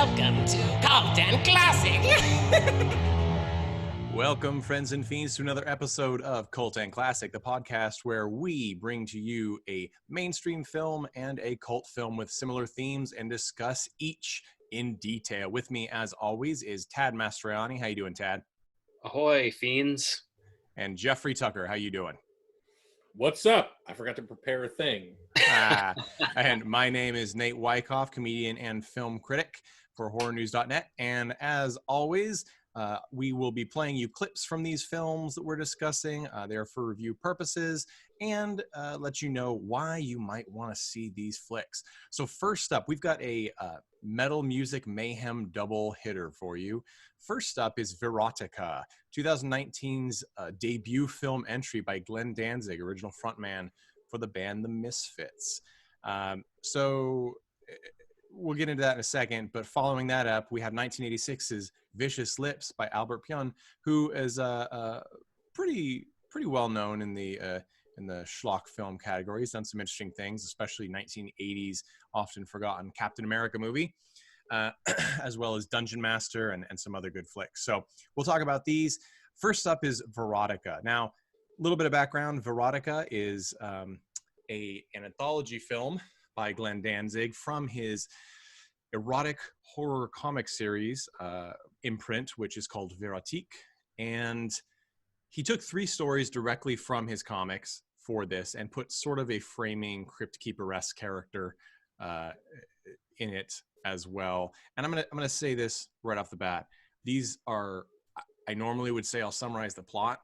Welcome to Cult and Classic. Welcome, friends and fiends, to another episode of Cult and Classic, the podcast where we bring to you a mainstream film and a cult film with similar themes and discuss each in detail. With me, as always, is Tad Mastroianni. How you doing, Tad? Ahoy, fiends. And Jeffrey Tucker. How you doing? What's up? I forgot to prepare a thing. And my name is Nate Wyckoff, comedian and film critic for horrornews.net. And as always, we will be playing you clips from these films that we're discussing. They're for review purposes and let you know why you might want to see these flicks. So first up, we've got a metal music mayhem double hitter for you. First up is Verotika, 2019's debut film entry by Glenn Danzig, original frontman for the band The Misfits. So we'll get into that in a second, but following that up, we have 1986's Vicious Lips by Albert Pyun, who is pretty well known in the schlock film category. He's done some interesting things, especially 1980s often forgotten Captain America movie, as well as Dungeon Master and some other good flicks. So we'll talk about these. First up is Verotika. Now, a little bit of background. Verotika is an anthology film by Glenn Danzig from his erotic horror comic series imprint, which is called Verotika. And he took 3 stories directly from his comics for this and put sort of a framing Crypt Keeper-esque character in it as well. And I'm gonna say this right off the bat. These are, I normally would say I'll summarize the plot,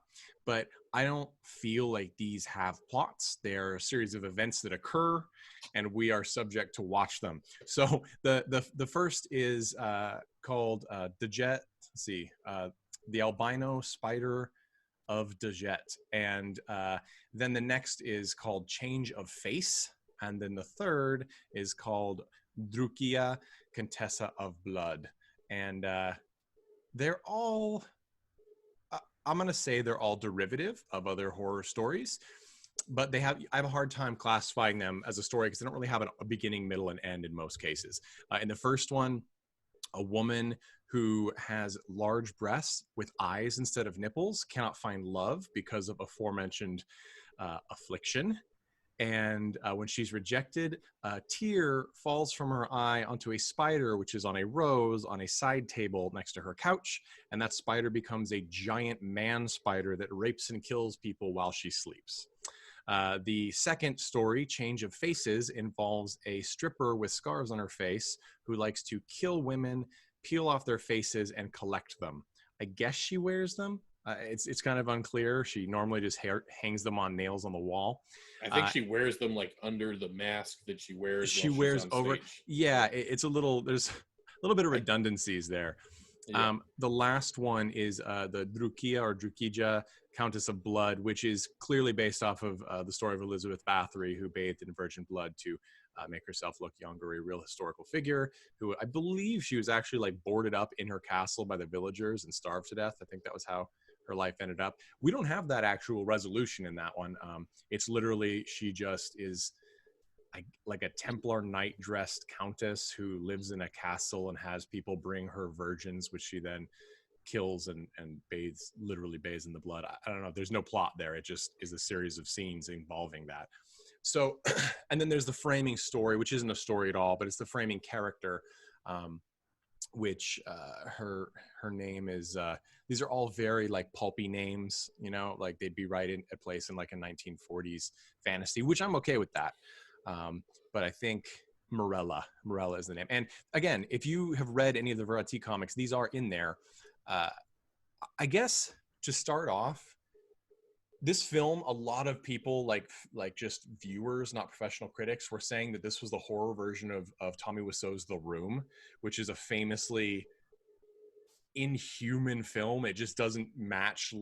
but I don't feel like these have plots. They're a series of events that occur, and we are subject to watch them. So the first is called Dejet. Let's see, the albino spider of Dejet, and then the next is called Change of Face, and then the third is called Drukia, Contessa of Blood, and they're all. I'm going to say they're all derivative of other horror stories, but I have a hard time classifying them as a story because they don't really have a beginning, middle, and end in most cases. In the first one, a woman who has large breasts with eyes instead of nipples cannot find love because of aforementioned affliction. And when she's rejected, a tear falls from her eye onto a spider, which is on a rose on a side table next to her couch. And that spider becomes a giant man spider that rapes and kills people while she sleeps. The second story, Change of Faces, involves a stripper with scars on her face who likes to kill women, peel off their faces, and collect them. I guess she wears them. It's kind of unclear. She normally just hangs them on nails on the wall. I think she wears them like under the mask that she wears. She wears over. Stage. Yeah, it's a little. There's a little bit of redundancies there. Yeah. The last one is the Drukia or Drukija, Countess of Blood, which is clearly based off of the story of Elizabeth Bathory, who bathed in virgin blood to make herself look younger, a real historical figure who I believe she was actually like boarded up in her castle by the villagers and starved to death. I think that was how her life ended up. We don't have that actual resolution in that one. It's literally, she just is like a Templar knight dressed countess who lives in a castle and has people bring her virgins, which she then kills and literally bathes in the blood. I don't know. There's no plot there. It just is a series of scenes involving that. So, and then there's the framing story, which isn't a story at all, but it's the framing character, which her name is, these are all very like pulpy names, you know, like they'd be right in a place in like a 1940s fantasy, which I'm okay with that. But I think Morella is the name. And again, if you have read any of the Verotika comics, these are in there. I guess to start off, this film, a lot of people like just viewers, not professional critics, were saying that this was the horror version of Tommy Wiseau's The Room, which is a famously inhuman film. It just doesn't match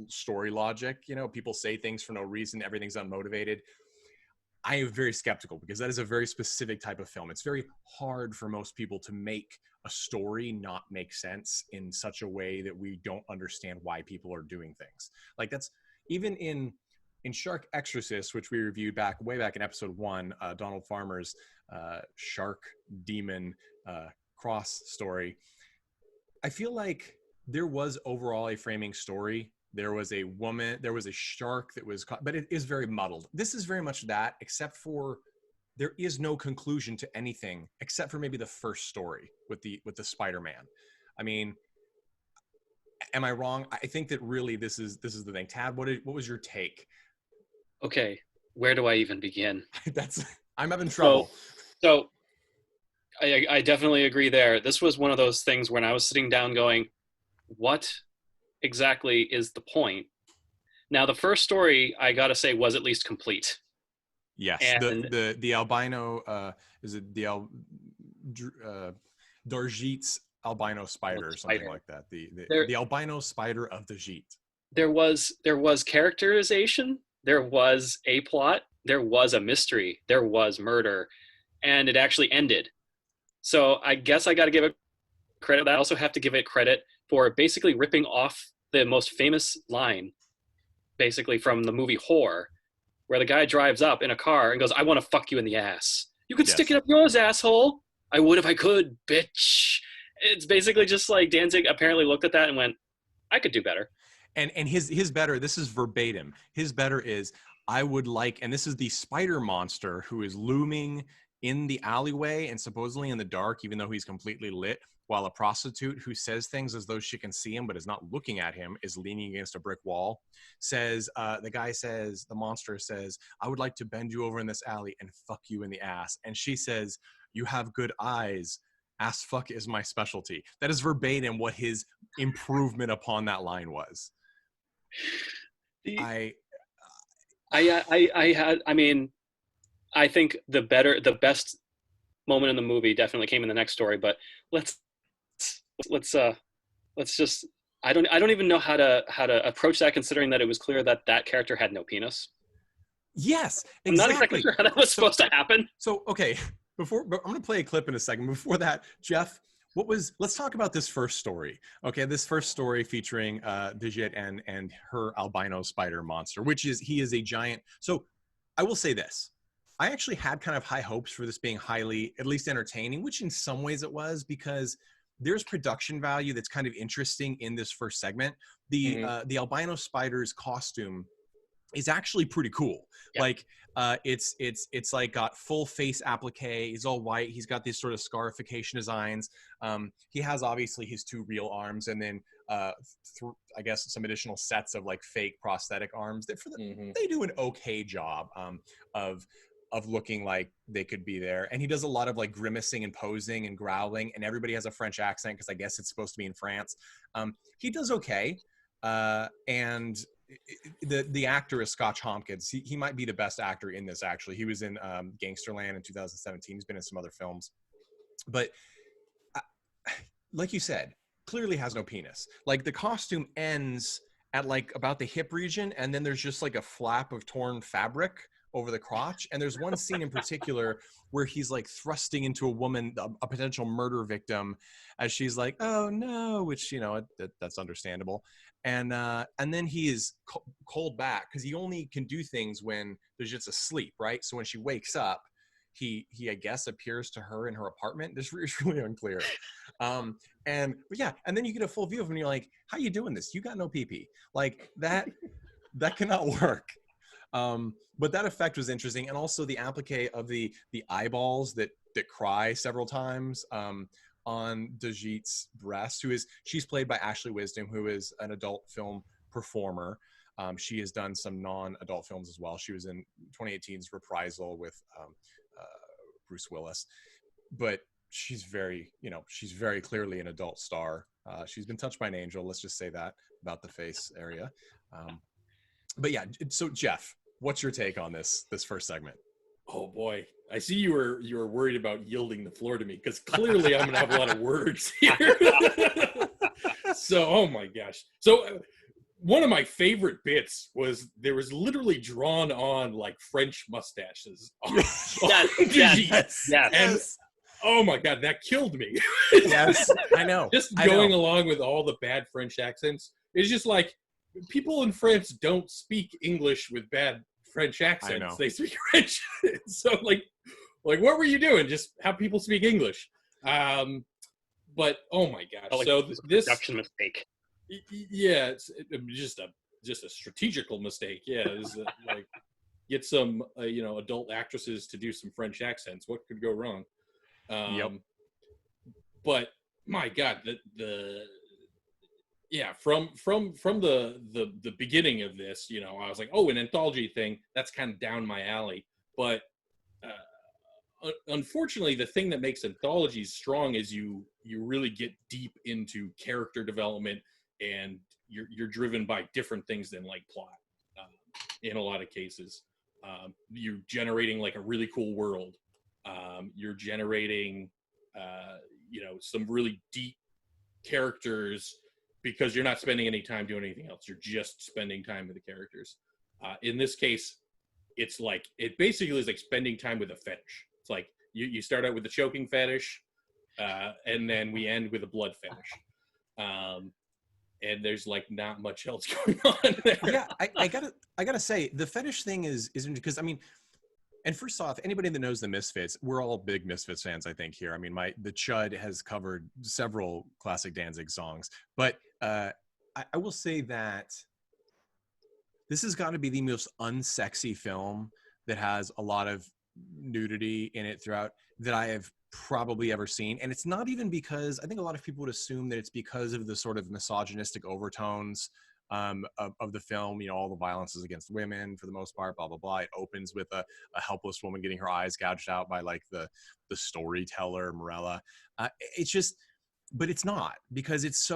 story logic. You know, people say things for no reason. Everything's unmotivated. I am very skeptical because that is a very specific type of film. It's very hard for most people to make a story not make sense in such a way that we don't understand why people are doing things. Like that's even in Shark Exorcist, which we reviewed way back in episode 1, Donald Farmer's shark demon cross story. I feel like there was overall a framing story. There was a woman, there was a shark that was caught, but it is very muddled. This is very much that, except for there is no conclusion to anything except for maybe the first story with the Spider-Man. I mean, am I wrong? I think that really this is the thing. Tad, what was your take? Okay, where do I even begin? I'm having trouble. So I definitely agree there. This was one of those things when I was sitting down going, what exactly is the point? Now, the first story, I gotta say, was at least complete. Yes, and the albino, is it the Darjeet's albino spider or something like that? The albino spider of Darjeet. There was characterization, there was a plot, there was a mystery, there was murder, and it actually ended. So I guess I got to give it credit. I also have to give it credit for basically ripping off the most famous line, basically from the movie Whore, where the guy drives up in a car and goes, "I want to fuck you in the ass. You could stick it up yours, asshole. I would if I could, bitch." It's basically just like Danzig apparently looked at that and went, "I could do better." And his better, this is verbatim. His better is, I would like, and this is the spider monster who is looming in the alleyway and supposedly in the dark, even though he's completely lit, while a prostitute who says things as though she can see him but is not looking at him is leaning against a brick wall. Says, the monster says, "I would like to bend you over in this alley and fuck you in the ass." And she says, "You have good eyes. Ass fuck is my specialty." That is verbatim what his improvement upon that line was. I think the best moment in the movie definitely came in the next story, but let's just, I don't even know how to approach that, considering that it was clear that that character had no penis. Yes, exactly. I'm not exactly sure how that was supposed to happen. So, okay, but I'm going to play a clip in a second. Before that, Jeff, let's talk about this first story. Okay, this first story featuring Digit and her albino spider monster, he is a giant. So I will say this. I actually had kind of high hopes for this being highly, at least entertaining, which in some ways it was, because there's production value that's kind of interesting in this first segment. The albino spider's costume is actually pretty cool. Yeah. Like it's like got full face applique. He's all white. He's got these sort of scarification designs. He has obviously his two real arms, and then I guess some additional sets of like fake prosthetic arms that they do an okay job of looking like they could be there. And he does a lot of like grimacing and posing and growling, and everybody has a French accent because I guess it's supposed to be in France. He does okay. And the actor is Scotch Hopkins. He might be the best actor in this, actually. He was in Gangsterland in 2017. He's been in some other films. But like you said, clearly has no penis. Like the costume ends at like about the hip region, and then there's just like a flap of torn fabric over the crotch. And there's one scene in particular where he's like thrusting into a woman, a potential murder victim, as she's like, "Oh no," which, you know, that's understandable. And then he is called back because he only can do things when there's just asleep, right? So when she wakes up, he I guess appears to her in her apartment. It's really unclear. And then you get a full view of him and you're like, "How you doing this? You got no pee-pee." Like that cannot work. But that effect was interesting. And also the applique of the eyeballs that cry several times on Dajit's breast, she's played by Ashley Wisdom, who is an adult film performer. She has done some non-adult films as well. She was in 2018's Reprisal with Bruce Willis, but she's very clearly an adult star. She's been touched by an angel. Let's just say that about the face area. But yeah, so Jeff, what's your take on this first segment? Oh boy, I see you were worried about yielding the floor to me, because clearly I'm gonna have a lot of words here. So, oh my gosh. So one of my favorite bits was there was literally drawn on like French mustaches. Yes. And oh my God, that killed me. Yes, I know. Just going along with all the bad French accents. It's just like, people in France don't speak English with bad French accents. They speak French. So like what were you doing? Just have people speak English. but oh my gosh. Felt like So it was a this, production mistake. yeah, it's just a strategical mistake. Yeah, is like get some adult actresses to do some French accents. What could go wrong? Yep. But my God, the yeah, from the beginning of this, I was like, oh, an anthology thing, that's kind of down my alley. But unfortunately, the thing that makes anthologies strong is you really get deep into character development, and you're driven by different things than like plot. In a lot of cases, you're generating like a really cool world. You're generating some really deep characters, because you're not spending any time doing anything else. You're just spending time with the characters. In this case, it's like, it basically is like spending time with a fetish. It's like you start out with the choking fetish, and then we end with a blood fetish. And there's like not much else going on there. Yeah, I gotta say, the fetish thing isn't, because I mean, and first off, anybody that knows the Misfits, we're all big Misfits fans, I think, here. I mean, the Chud has covered several classic Danzig songs, but I will say that this has got to be the most unsexy film that has a lot of nudity in it throughout that I have probably ever seen. And it's not even because, I think a lot of people would assume that it's because of the sort of misogynistic overtones of the film. All the violence is against women for the most part, blah blah blah. It opens with a helpless woman getting her eyes gouged out by like the storyteller Morella. It's just, but it's not, because it's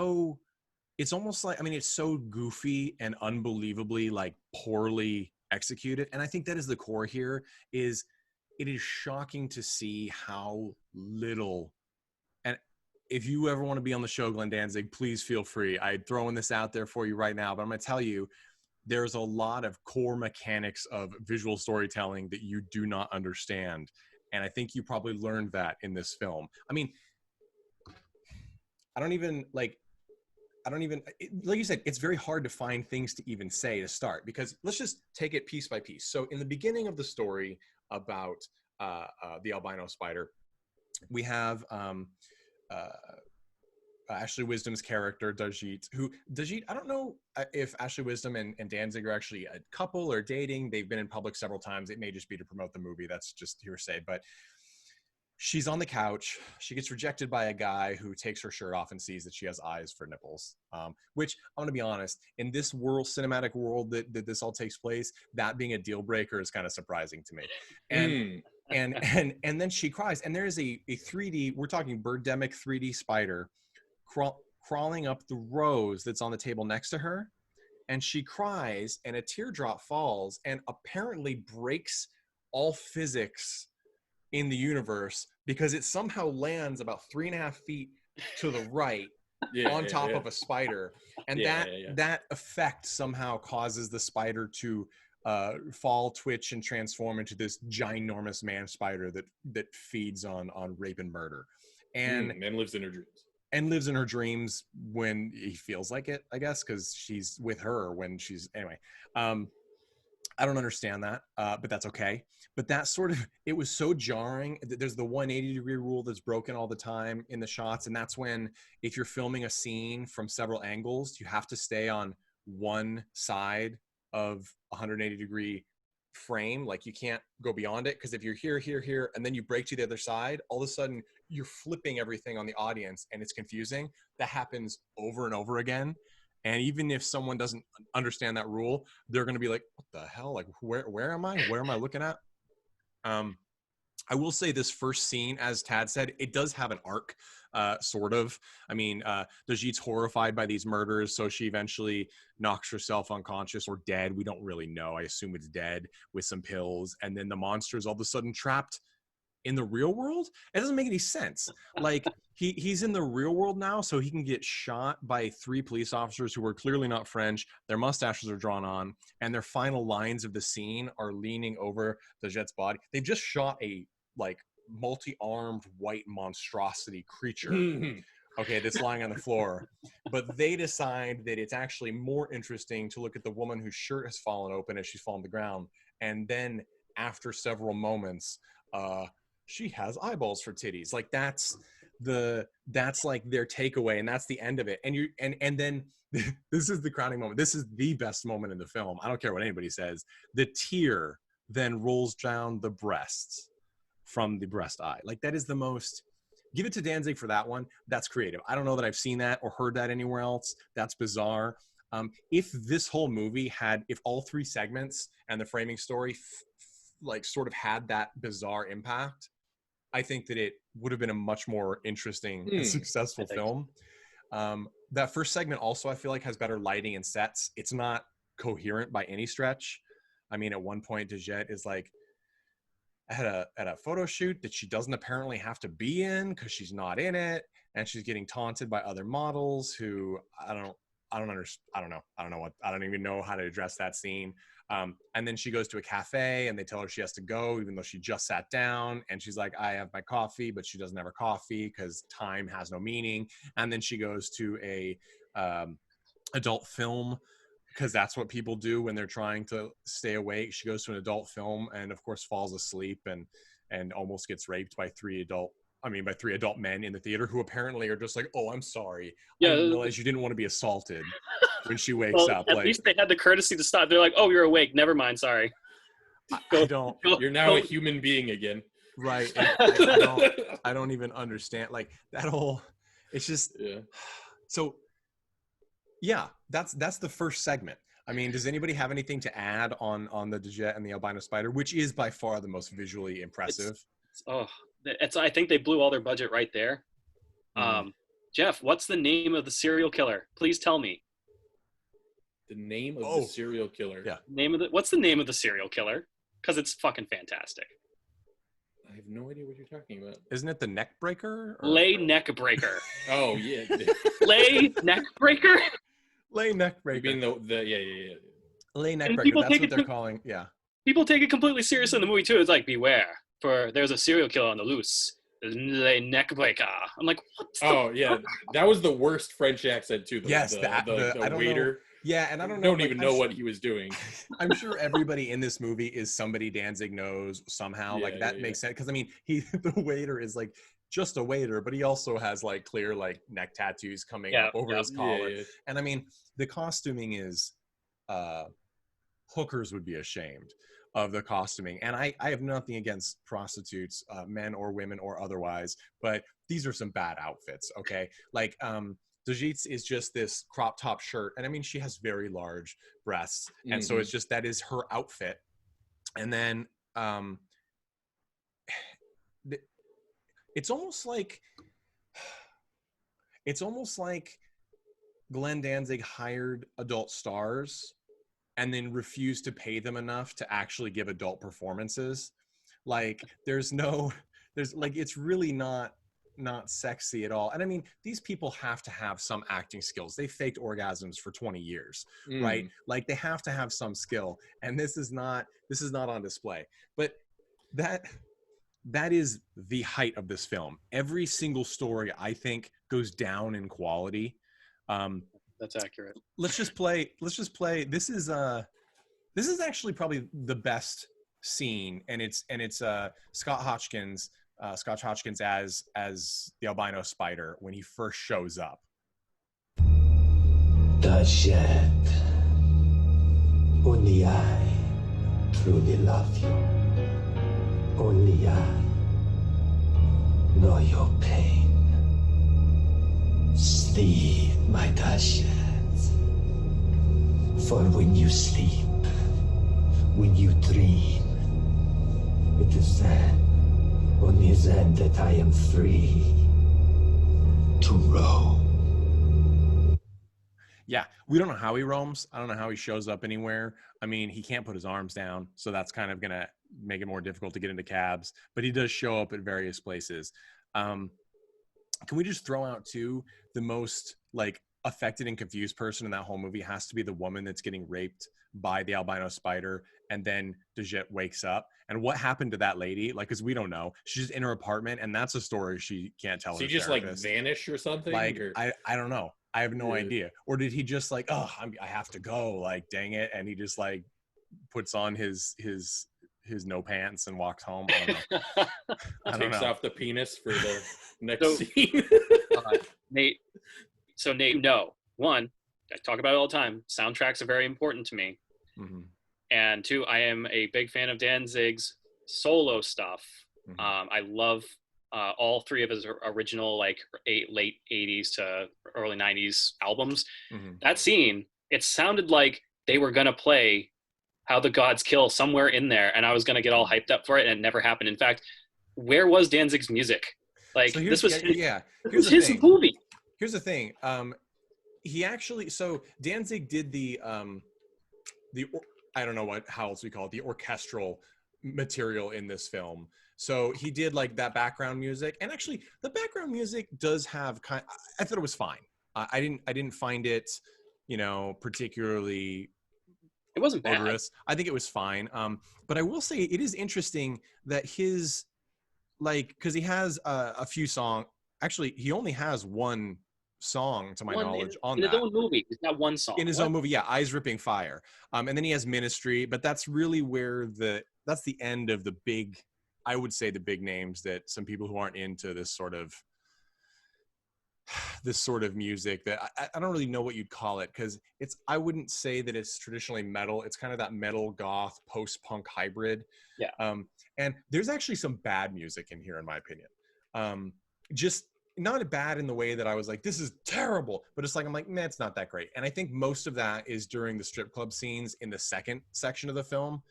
almost like, I mean, it's so goofy and unbelievably like poorly executed. And I think that is the core here. Is it is shocking to see how little. And if you ever want to be on the show, Glenn Danzig, please feel free. I'm throwing this out there for you right now, but I'm going to tell you, there's a lot of core mechanics of visual storytelling that you do not understand. And I think you probably learned that in this film. I mean, like you said, it's very hard to find things to even say to start, because let's just take it piece by piece. So in the beginning of the story about the albino spider, we have Ashley Wisdom's character, Dajit, I don't know if Ashley Wisdom and Danzig are actually a couple or dating. They've been in public several times. It may just be to promote the movie. That's just hearsay. But she's on the couch. She gets rejected by a guy who takes her shirt off and sees that she has eyes for nipples. Which, I'm going to be honest, in this cinematic world that this all takes place, that being a deal breaker is kind of surprising to me. And then she cries. And there's a 3D, we're talking Birdemic 3D spider crawling up the rose that's on the table next to her. And she cries, and a teardrop falls and apparently breaks all physics in the universe, because it somehow lands about 3.5 feet to the right on top of a spider. And that effect somehow causes the spider to fall, twitch, and transform into this ginormous man spider that feeds on rape and murder. And lives in her dreams. And lives in her dreams when he feels like it, I guess, because she's with her when she's, anyway. I don't understand that, but that's okay. But that sort of, it was so jarring. There's the 180-degree rule that's broken all the time in the shots. And that's when, if you're filming a scene from several angles, you have to stay on one side of 180-degree frame. Like, you can't go beyond it, because if you're here, and then you break to the other side, all of a sudden you're flipping everything on the audience, and it's confusing. That happens over and over again. And even if someone doesn't understand that rule, they're going to be like, what the hell? Like, where am I? Where am I looking at? I will say this first scene, as Tad said, it does have an arc, sort of. I mean, Dajit's horrified by these murders, so she eventually knocks herself unconscious or dead. We don't really know. I assume it's dead with some pills. And then the monster's all of a sudden trapped in the real world. It doesn't make any sense. Like, he's in the real world now, so he can get shot by 3 police officers who are clearly not French. Their mustaches are drawn on, and their final lines of the scene are leaning over the Jet's body. They've just shot a like multi-armed white monstrosity creature, okay, that's lying on the floor. But they decide that it's actually more interesting to look at the woman whose shirt has fallen open as she's fallen to the ground, and then after several moments, she has eyeballs for titties. Like, that's that's like their takeaway, and that's the end of it. And then this is the crowning moment. This is the best moment in the film. I don't care what anybody says. The tear then rolls down the breasts from the breast eye. Like, that is the most. Give it to Danzig for that one. That's creative. I don't know that I've seen that or heard that anywhere else. That's bizarre. If this whole movie if all three segments and the framing story like sort of had that bizarre impact, I think that it would have been a much more interesting and successful film. That first segment also, I feel like, has better lighting and sets. It's not coherent by any stretch. I mean, at one point, Dejette is like at a photo shoot that she doesn't apparently have to be in because she's not in it, and she's getting taunted by other models who I don't even know how to address that scene. And then she goes to a cafe and they tell her she has to go even though she just sat down, and she's like, I have my coffee, but she doesn't have her coffee because time has no meaning. And then she goes to a adult film because that's what people do when they're trying to stay awake. She goes to an adult film and of course falls asleep and almost gets raped by three adult men in the theater who apparently are just like, oh, I'm sorry. Yeah. I didn't realize you didn't want to be assaulted when she wakes up. At like, least they had the courtesy to stop. They're like, oh, you're awake. Never mind. Sorry. You're now a human being again. Right. I don't even understand. Like, that whole, it's just, So yeah, that's the first segment. I mean, does anybody have anything to add on the Dejette and the albino spider, which is by far the most visually impressive? I think they blew all their budget right there. Jeff, what's the name of the serial killer? Please tell me. The name of the serial killer. Yeah. What's the name of the serial killer? Because it's fucking fantastic. I have no idea what you're talking about. Isn't it the neck breaker? Lay neck breaker. Oh yeah. Lay neck breaker. Lay neck breaker. You mean yeah. Lay neck breaker. That's what they're calling. Yeah. People take it completely serious in the movie too. It's like, beware, for there's a serial killer on the loose. Lay neck breaker. I'm like, what? Yeah, that was the worst French accent too. The waiter. Know. Yeah, and I don't even know what he was doing. I'm sure everybody in this movie is somebody Danzig knows somehow. Makes sense, because I mean, the waiter is like just a waiter, but he also has like clear like neck tattoos coming up over his collar. And I mean, the costuming is hookers would be ashamed of the costuming. And I have nothing against prostitutes, men or women or otherwise, but these are some bad outfits, okay? Like, Dejitte's is just this crop top shirt. And I mean, she has very large breasts. And so it's just, that is her outfit. And then it's almost like Glenn Danzig hired adult stars and then refused to pay them enough to actually give adult performances. Like, it's really not sexy at all. And I mean, these people have to have some acting skills. They faked orgasms for 20 years, right? Like, they have to have some skill. And this is not on display. But that is the height of this film. Every single story, I think, goes down in quality. That's accurate. Let's just play. This is actually probably the best scene, and it's Scott Hodgkins as the albino spider when he first shows up. Dejette, only I truly love you. Only I know your pain. Sleep, my Dejette. For when you sleep, when you dream, it is then, only then, that I am free to roam. Yeah, we don't know how he roams. I don't know how he shows up anywhere. I mean, he can't put his arms down, so that's kind of going to make it more difficult to get into cabs. But he does show up at various places. Can we just throw out, too, the most, like, affected and confused person in that whole movie has to be the woman that's getting raped by the albino spider, and then Dejette wakes up. And what happened to that lady? Like, because we don't know. She's in her apartment, and that's a story she can't tell. She just therapist. Like vanish or something? Like, I don't know. I have no idea. Or did he just like, I have to go, like, dang it, and he just like puts on his no pants and walks home? I don't know. Takes off the penis for the Next So- scene. Nate, so Nate, no. One, I talk about it all the time. Soundtracks are very important to me. Mhm. And two, I am a big fan of Danzig's solo stuff. Mhm. I love all three of his original like late 80s to early 90s albums. Mhm. That scene, it sounded like they were going to play How the Gods Kill somewhere in there, and I was going to get all hyped up for it, and it never happened. In fact, where was Danzig's music? Like, So this was his, yeah. this Here's was the his thing. movie. Here's the thing. He actually, so Danzig did I don't know how else we call it, the orchestral material in this film. So he did like that background music, and actually the background music does have I thought it was fine. I didn't find it, particularly It wasn't bad. odorous. I think it was fine. But I will say it is interesting that his, because he has a few songs. Actually, he only has one song, to my knowledge, on in that. his own movie. He's got one song. In his own movie, yeah, Eyes Ripping Fire. And then he has Ministry, but that's really where that's the end of the big, I would say, the big names that some people who aren't into this sort of music, that I don't really know what you'd call it, because I wouldn't say that it's traditionally metal. It's kind of that metal goth post-punk hybrid. Yeah. And there's actually some bad music in here, in my opinion. Just not bad in the way that I was like, this is terrible, but it's like, I'm like, man, it's not that great. And I think most of that is during the strip club scenes in the second section of the film,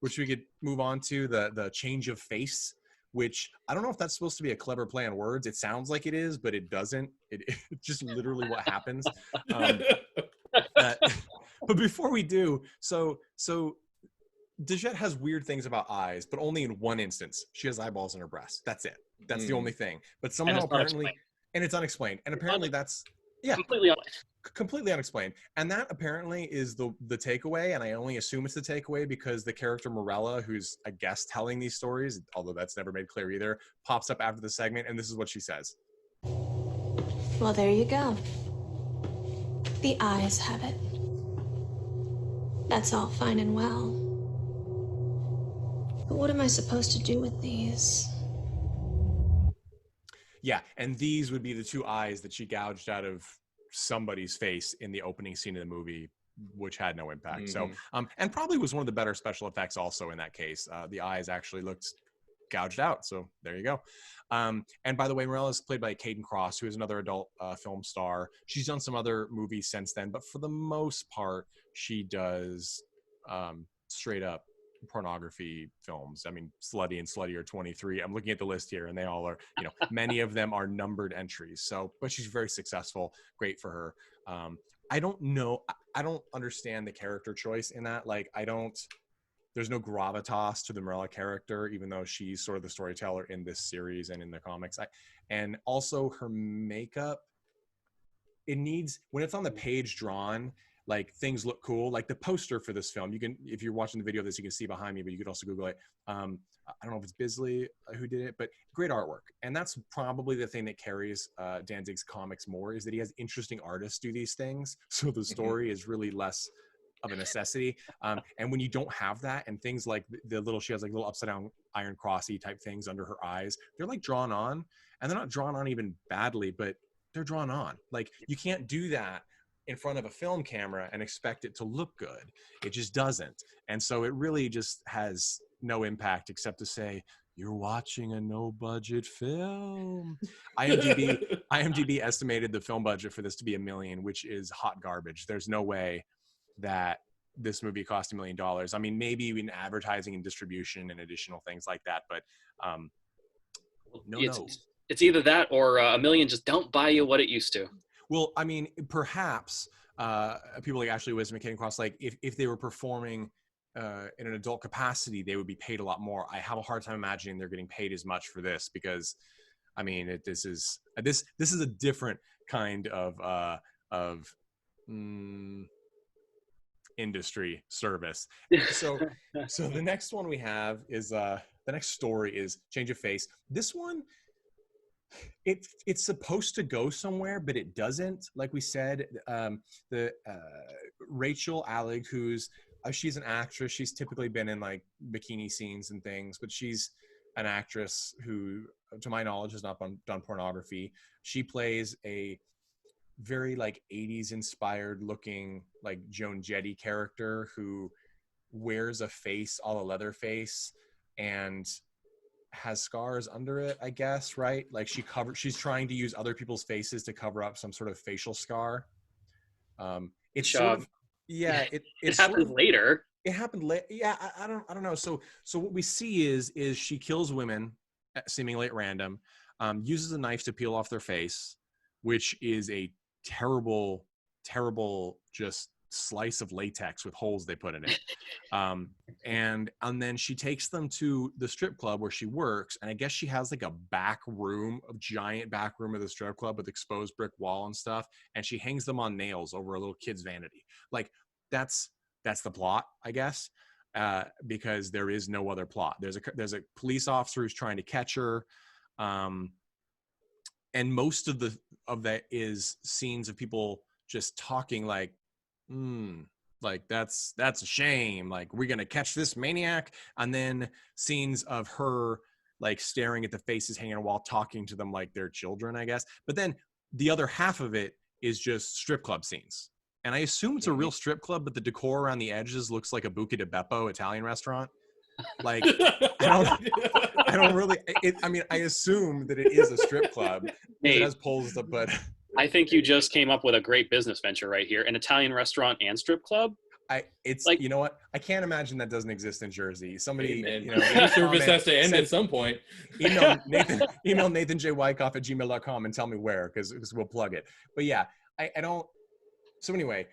which we could move on to, the change of face, which I don't know if that's supposed to be a clever play on words. It sounds like it is, but it doesn't. It's just literally what happens. But before we do, so Dejette has weird things about eyes, but only in one instance. She has eyeballs in her breast. That's it. That's the only thing. But somehow apparently, and it's unexplained. And apparently that's, yeah, completely unexplained. And that apparently is the takeaway. And I only assume it's the takeaway because the character Morella, who's a guest telling these stories, although that's never made clear either, pops up after the segment. And this is what she says. Well, there you go. The eyes have it. That's all fine and well. But what am I supposed to do with these? Yeah, and these would be the two eyes that she gouged out of somebody's face in the opening scene of the movie, which had no impact. Mm-hmm. So, and probably was one of the better special effects also in that case. The eyes actually looked gouged out. So there you go. And by the way, Morella is played by Caden Cross, who is another adult film star. She's done some other movies since then, but for the most part, she does straight up pornography films. I mean, Slutty and Slutty are 23. I'm looking at the list here, and they all are, many of them are numbered entries. So, but she's very successful. Great for her. I don't know. I don't understand the character choice in that. Like, there's no gravitas to the Morella character, even though she's sort of the storyteller in this series and in the comics. And also her makeup, it needs, when it's on the page drawn, like, things look cool. Like the poster for this film, you can, if you're watching the video of this, you can see behind me, but you could also Google it. I don't know if it's Bisley who did it, but great artwork. And that's probably the thing that carries Danzig's comics more, is that he has interesting artists do these things. So the story is really less of a necessity. And when you don't have that, and things like she has like little upside down iron crossy type things under her eyes, they're like drawn on, and they're not drawn on even badly, but they're drawn on. Like, you can't do that in front of a film camera and expect it to look good. It just doesn't. And so it really just has no impact, except to say, you're watching a no budget film. IMDb estimated the film budget for this to be $1 million, which is hot garbage. There's no way that this movie cost $1 million. I mean, maybe in advertising and distribution and additional things like that, but it's either that or $1 million just don't buy you what it used to. Well, I mean, perhaps people like Ashley Wisdom and Caden Cross, like if they were performing in an adult capacity, they would be paid a lot more. I have a hard time imagining they're getting paid as much for this, because, I mean, this is a different kind of industry service. So the next one we have is the next story is Change of Face. This one, it's supposed to go somewhere, but it doesn't. Like we said, the Rachel Allig, she's an actress. She's typically been in like bikini scenes and things, but she's an actress who to my knowledge, has not done pornography. She plays a very like 80s inspired looking like Joan Jett character who wears a face, all a leather face, and has scars under it, I guess, right? Like she's trying to use other people's faces to cover up some sort of facial scar. It's sort of, yeah, it it's happened sort of, later. It happened late. Yeah, I don't know. So what we see is she kills women seemingly at random, uses a knife to peel off their face, which is a terrible just slice of latex with holes they put in it. And then she takes them to the strip club where she works, and I guess she has like a giant back room of the strip club with exposed brick wall and stuff, and she hangs them on nails over a little kid's vanity. Like that's the plot, I guess, because there is no other plot. There's a police officer who's trying to catch her, and most of that is scenes of people just talking like, like that's a shame. Like, we're gonna catch this maniac, and then scenes of her like staring at the faces hanging on the wall, talking to them like they're children, I guess. But then the other half of it is just strip club scenes. And I assume it's a real strip club, but the decor around the edges looks like a Buca di Beppo Italian restaurant. Like, I don't really. I mean, I assume that it is a strip club. Hey, it has poles, but I think you just came up with a great business venture right here: an Italian restaurant and strip club. It's like, you know what? I can't imagine that doesn't exist in Jersey. Somebody, service has to end at some point. Email Nathan J. Wyckoff at gmail.com and tell me where, because we'll plug it. But yeah, I don't. So anyway,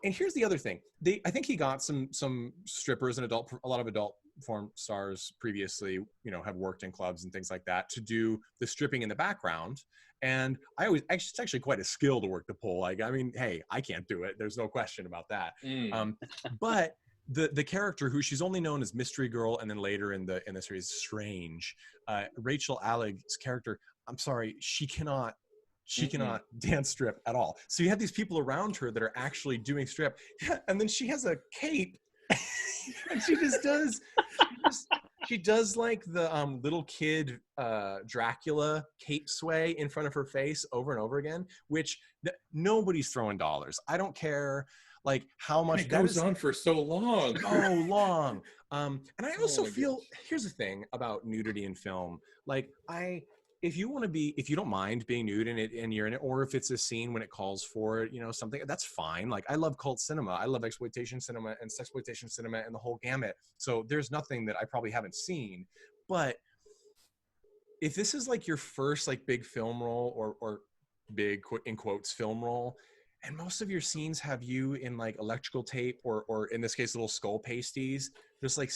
and here's the other thing. I think he got some strippers and a lot of adult porn stars previously, have worked in clubs and things like that to do the stripping in the background. And it's actually quite a skill to work the pole. Like, I mean, hey, I can't do it. There's no question about that. But the character who she's only known as Mystery Girl, and then later in the series Strange, Rachel Alleg's character, I'm sorry, she cannot dance strip at all. So you have these people around her that are actually doing strip, and then she has a cape and she does like the little kid Dracula cape sway in front of her face over and over again, which nobody's throwing dollars. I don't care like how much it goes on for so long. And I also feel, here's the thing about nudity in film, like if you don't mind being nude in it and you're in it, or if it's a scene when it calls for it, something, that's fine. Like, I love cult cinema. I love exploitation cinema and sexploitation cinema and the whole gamut. So there's nothing that I probably haven't seen. But if this is like your first like big film role or big in quotes film role, and most of your scenes have you in like electrical tape or in this case little skull pasties, just like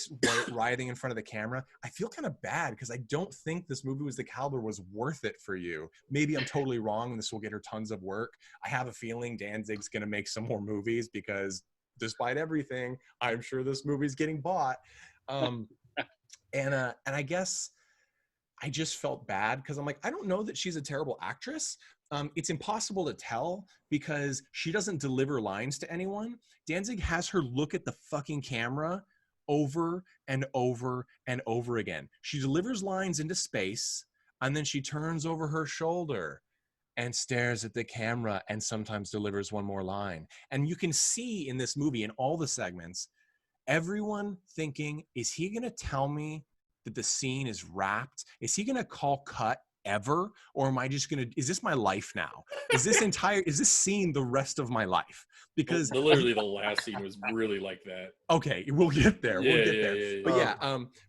writhing in front of the camera, I feel kind of bad because I don't think this movie the caliber was worth it for you. Maybe I'm totally wrong and this will get her tons of work. I have a feeling Danzig's gonna make some more movies because despite everything, I'm sure this movie's getting bought. And I guess I just felt bad because I'm like, I don't know that she's a terrible actress. It's impossible to tell because she doesn't deliver lines to anyone. Danzig has her look at the fucking camera over and over and over again. She delivers lines into space, and then she turns over her shoulder and stares at the camera and sometimes delivers one more line. And you can see in this movie, in all the segments, everyone thinking, is he going to tell me that the scene is wrapped? Is he going to call cut ever? Or am I just going to, is this my life now? Is this scene the rest of my life? Because literally the last scene was really like that. Okay, we'll get there. Yeah.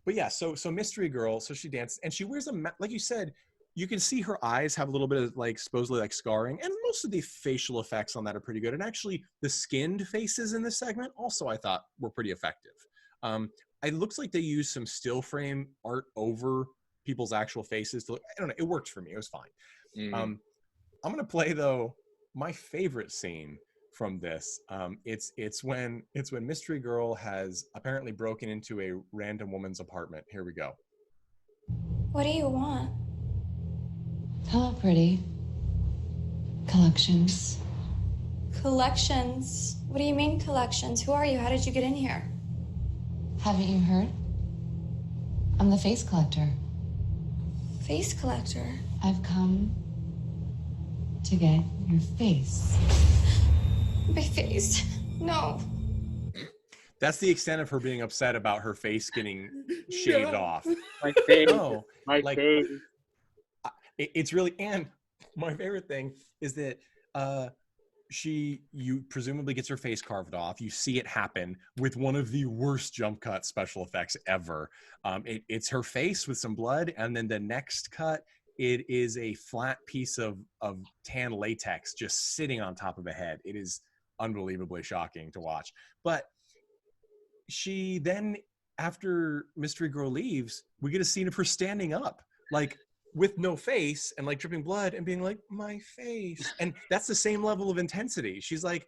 But yeah, so Mystery Girl, so she dances and she wears like you said, you can see her eyes have a little bit of like supposedly like scarring, and most of the facial effects on that are pretty good. And actually the skinned faces in this segment also I thought were pretty effective. It looks like they used some still frame art over people's actual faces to look, I don't know, it worked for me. It was fine. I'm gonna play though my favorite scene from this. It's when Mystery Girl has apparently broken into a random woman's apartment. Here we go. What do you want? Hello, pretty. Collections. Collections? What do you mean collections? Who are you? How did you get in here? Haven't you heard? I'm the face collector. face collector. I've come to get your face. My face. No. That's the extent of her being upset about her face getting shaved off. My face. No, My like, face. it's really, and my favorite thing is that you presumably gets her face carved off. You see it happen with one of the worst jump cut special effects ever. It's her face with some blood, and then the next cut, it is a flat piece of tan latex just sitting on top of a head. It is unbelievably shocking to watch. But she then, after Mystery Girl leaves, we get a scene of her standing up, like with no face and like dripping blood and being like, my face. And that's the same level of intensity. She's like,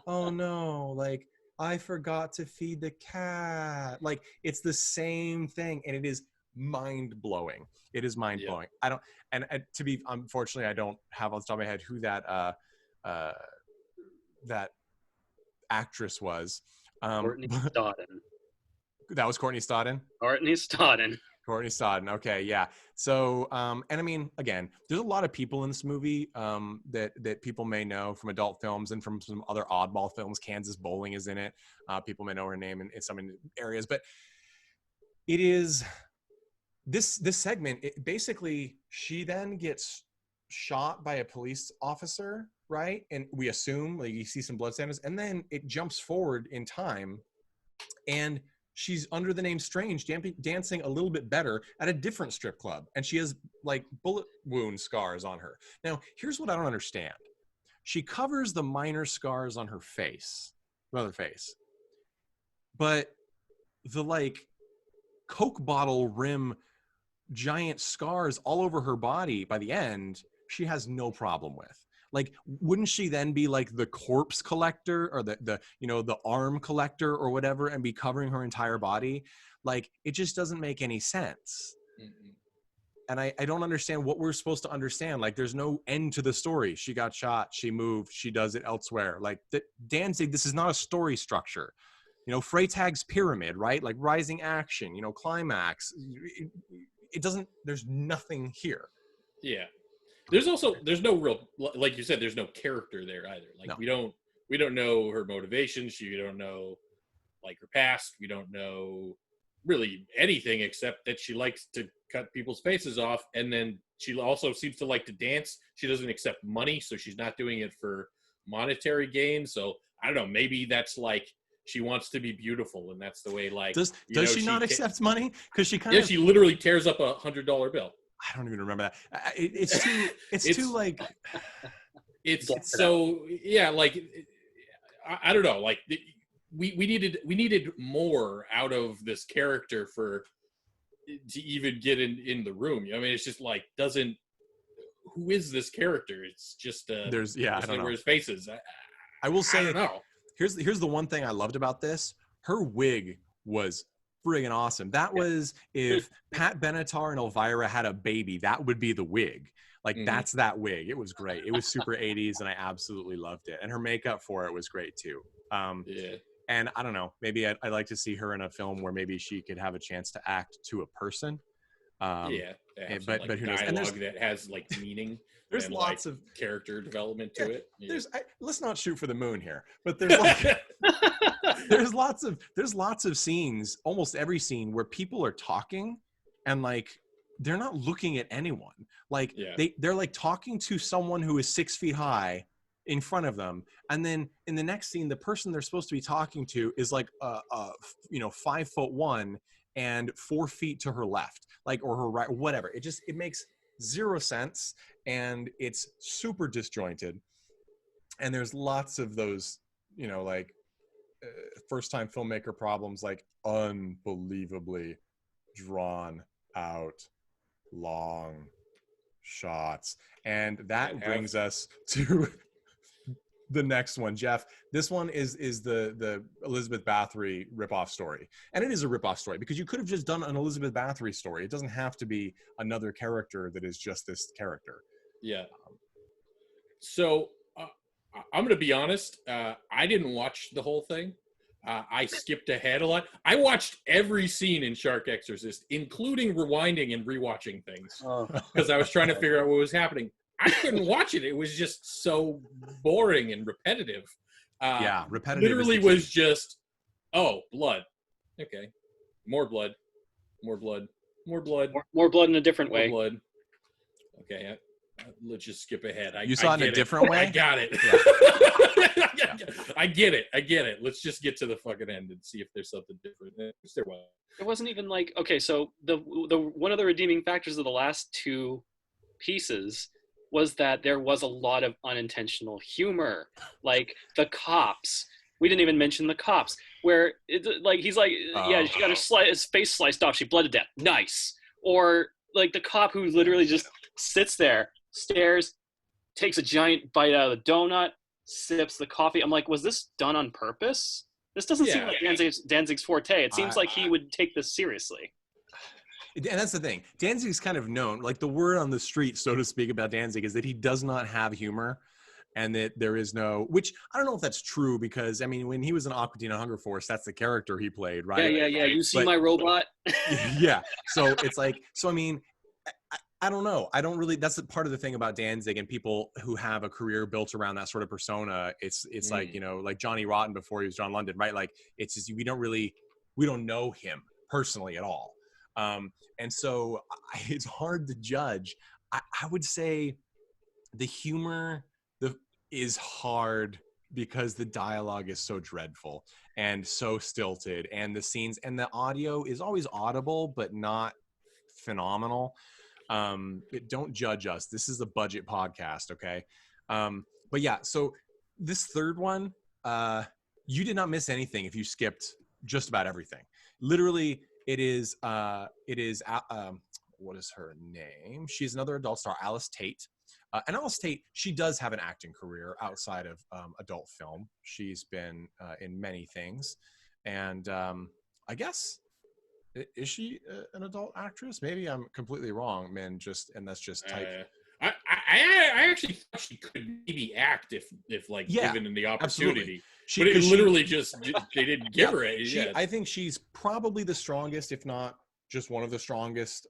oh no, like I forgot to feed the cat. Like it's the same thing. And it is mind blowing. It is mind blowing. I don't, and unfortunately, I don't have on the top of my head who that actress was. Courtney Stodden. That was Courtney Stodden? Courtney Stodden. Courtney Stodden. Okay, yeah. So, and I mean, again, there's a lot of people in this movie that people may know from adult films and from some other oddball films. Kansas Bowling is in it. People may know her name in some areas, but it is this segment. Basically, she then gets shot by a police officer, right? And we assume, like, you see some blood stains, and then it jumps forward in time, and she's under the name Strange dancing a little bit better at a different strip club, and she has like bullet wound scars on her. Now, here's what I don't understand. She covers the minor scars on her face, other face, but the like Coke bottle rim giant scars all over her body by the end, she has no problem with. Like, wouldn't she then be like the corpse collector or the arm collector or whatever and be covering her entire body? Like, it just doesn't make any sense. Mm-hmm. And I don't understand what we're supposed to understand. Like, there's no end to the story. She got shot, she moved, she does it elsewhere. Like, Danzig, this is not a story structure. Freytag's pyramid, right? Like rising action, climax. It doesn't, there's nothing here. Yeah. There's no real, like you said, there's no character there either. Like, no. We don't know her motivations. We don't know like her past. We don't know really anything except that she likes to cut people's faces off. And then she also seems to like to dance. She doesn't accept money, so she's not doing it for monetary gain. So I don't know, maybe that's like, she wants to be beautiful, and that's the way, like, does she not accept money? Because she kind of, she literally tears up $100 bill. I don't even remember that. It's too like. It's so, yeah, like, I don't know, like we needed more out of this character to even get in the room. I mean, it's just like, who is this character? It's just I don't know where his face is. I will say, I don't know. Here's the one thing I loved about this. Her wig was friggin' awesome. That was, if Pat Benatar and Elvira had a baby, that would be the wig. Like, that's that wig. It was great. It was super 80s, and I absolutely loved it. And her makeup for it was great too. And I don't know, maybe I'd like to see her in a film where maybe she could have a chance to act to a person. But who knows? And that has like meaning. There's lots of character development to it. Yeah. Let's not shoot for the moon here, but there's like, there's lots of scenes, almost every scene, where people are talking and like they're not looking at anyone. Like they're like talking to someone who is 6 feet high in front of them, and then in the next scene, the person they're supposed to be talking to is like 5'1" and 4 feet to her left, like, or her right, whatever. It makes zero sense, and it's super disjointed. And there's lots of those, first-time filmmaker problems, like unbelievably drawn out long shots. And that brings us to the next one, Jeff. This one is the Elizabeth Bathory ripoff story, and it is a ripoff story because you could have just done an Elizabeth Bathory story. It doesn't have to be another character that is just this character. Yeah. So I'm going to be honest. I didn't watch the whole thing. I skipped ahead a lot. I watched every scene in Shark Exorcist, including rewinding and rewatching things, because I was trying to figure out what was happening. I couldn't watch it. It was just so boring and repetitive. Yeah, repetitive. Literally was just, oh, blood. Okay. More blood. More blood. More blood. More blood in a different way. More blood. Okay. Let's just skip ahead. You saw it in a different way? I got it. Yeah. I get it. Let's just get to the fucking end and see if there's something different. There was. It wasn't even like, okay, so the one of the redeeming factors of the last two pieces was that there was a lot of unintentional humor. Like the cops. We didn't even mention the cops, where he's like, yeah, she got her face sliced off. She bled to death. Nice. Or like the cop who literally just sits there, stares, takes a giant bite out of the donut, sips the coffee. I'm like, was this done on purpose? This doesn't seem like Danzig's forte. It seems like he would take this seriously. And that's the thing. Danzig's kind of known, like the word on the street, so to speak, about Danzig is that he does not have humor, and that there is no, which I don't know if that's true, because I mean, when he was in Aqua Teen Hunger Force, that's the character he played, right? Yeah. You see my robot? Yeah. So it's like, so I mean, I don't know. I don't really, that's part of the thing about Danzig and people who have a career built around that sort of persona. It's like, you know, like Johnny Rotten before he was John London, right? Like it's just, we don't know him personally at all. And so it's hard to judge. I would say the humor is hard because the dialogue is so dreadful and so stilted, and the scenes and the audio is always audible, but not phenomenal. Don't judge us. This is a budget podcast. Okay. But yeah, so this third one, you did not miss anything if you skipped just about everything. Literally, it is what is her name? She's another adult star, Alice Tate. And Alice Tate, she does have an acting career outside of adult film. She's been in many things. And I guess, is she an adult actress? Maybe I'm completely wrong, man. That's just type. I actually thought she could maybe act if given the opportunity. But it literally they didn't give her it. I think she's probably the strongest, if not just one of the strongest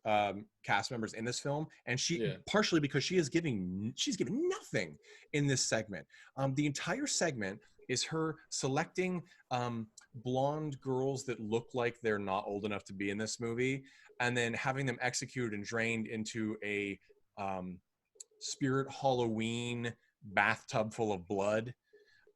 cast members in this film, and partially because she's giving nothing in this segment. The entire segment is her selecting blonde girls that look like they're not old enough to be in this movie, and then having them executed and drained into a spirit Halloween bathtub full of blood,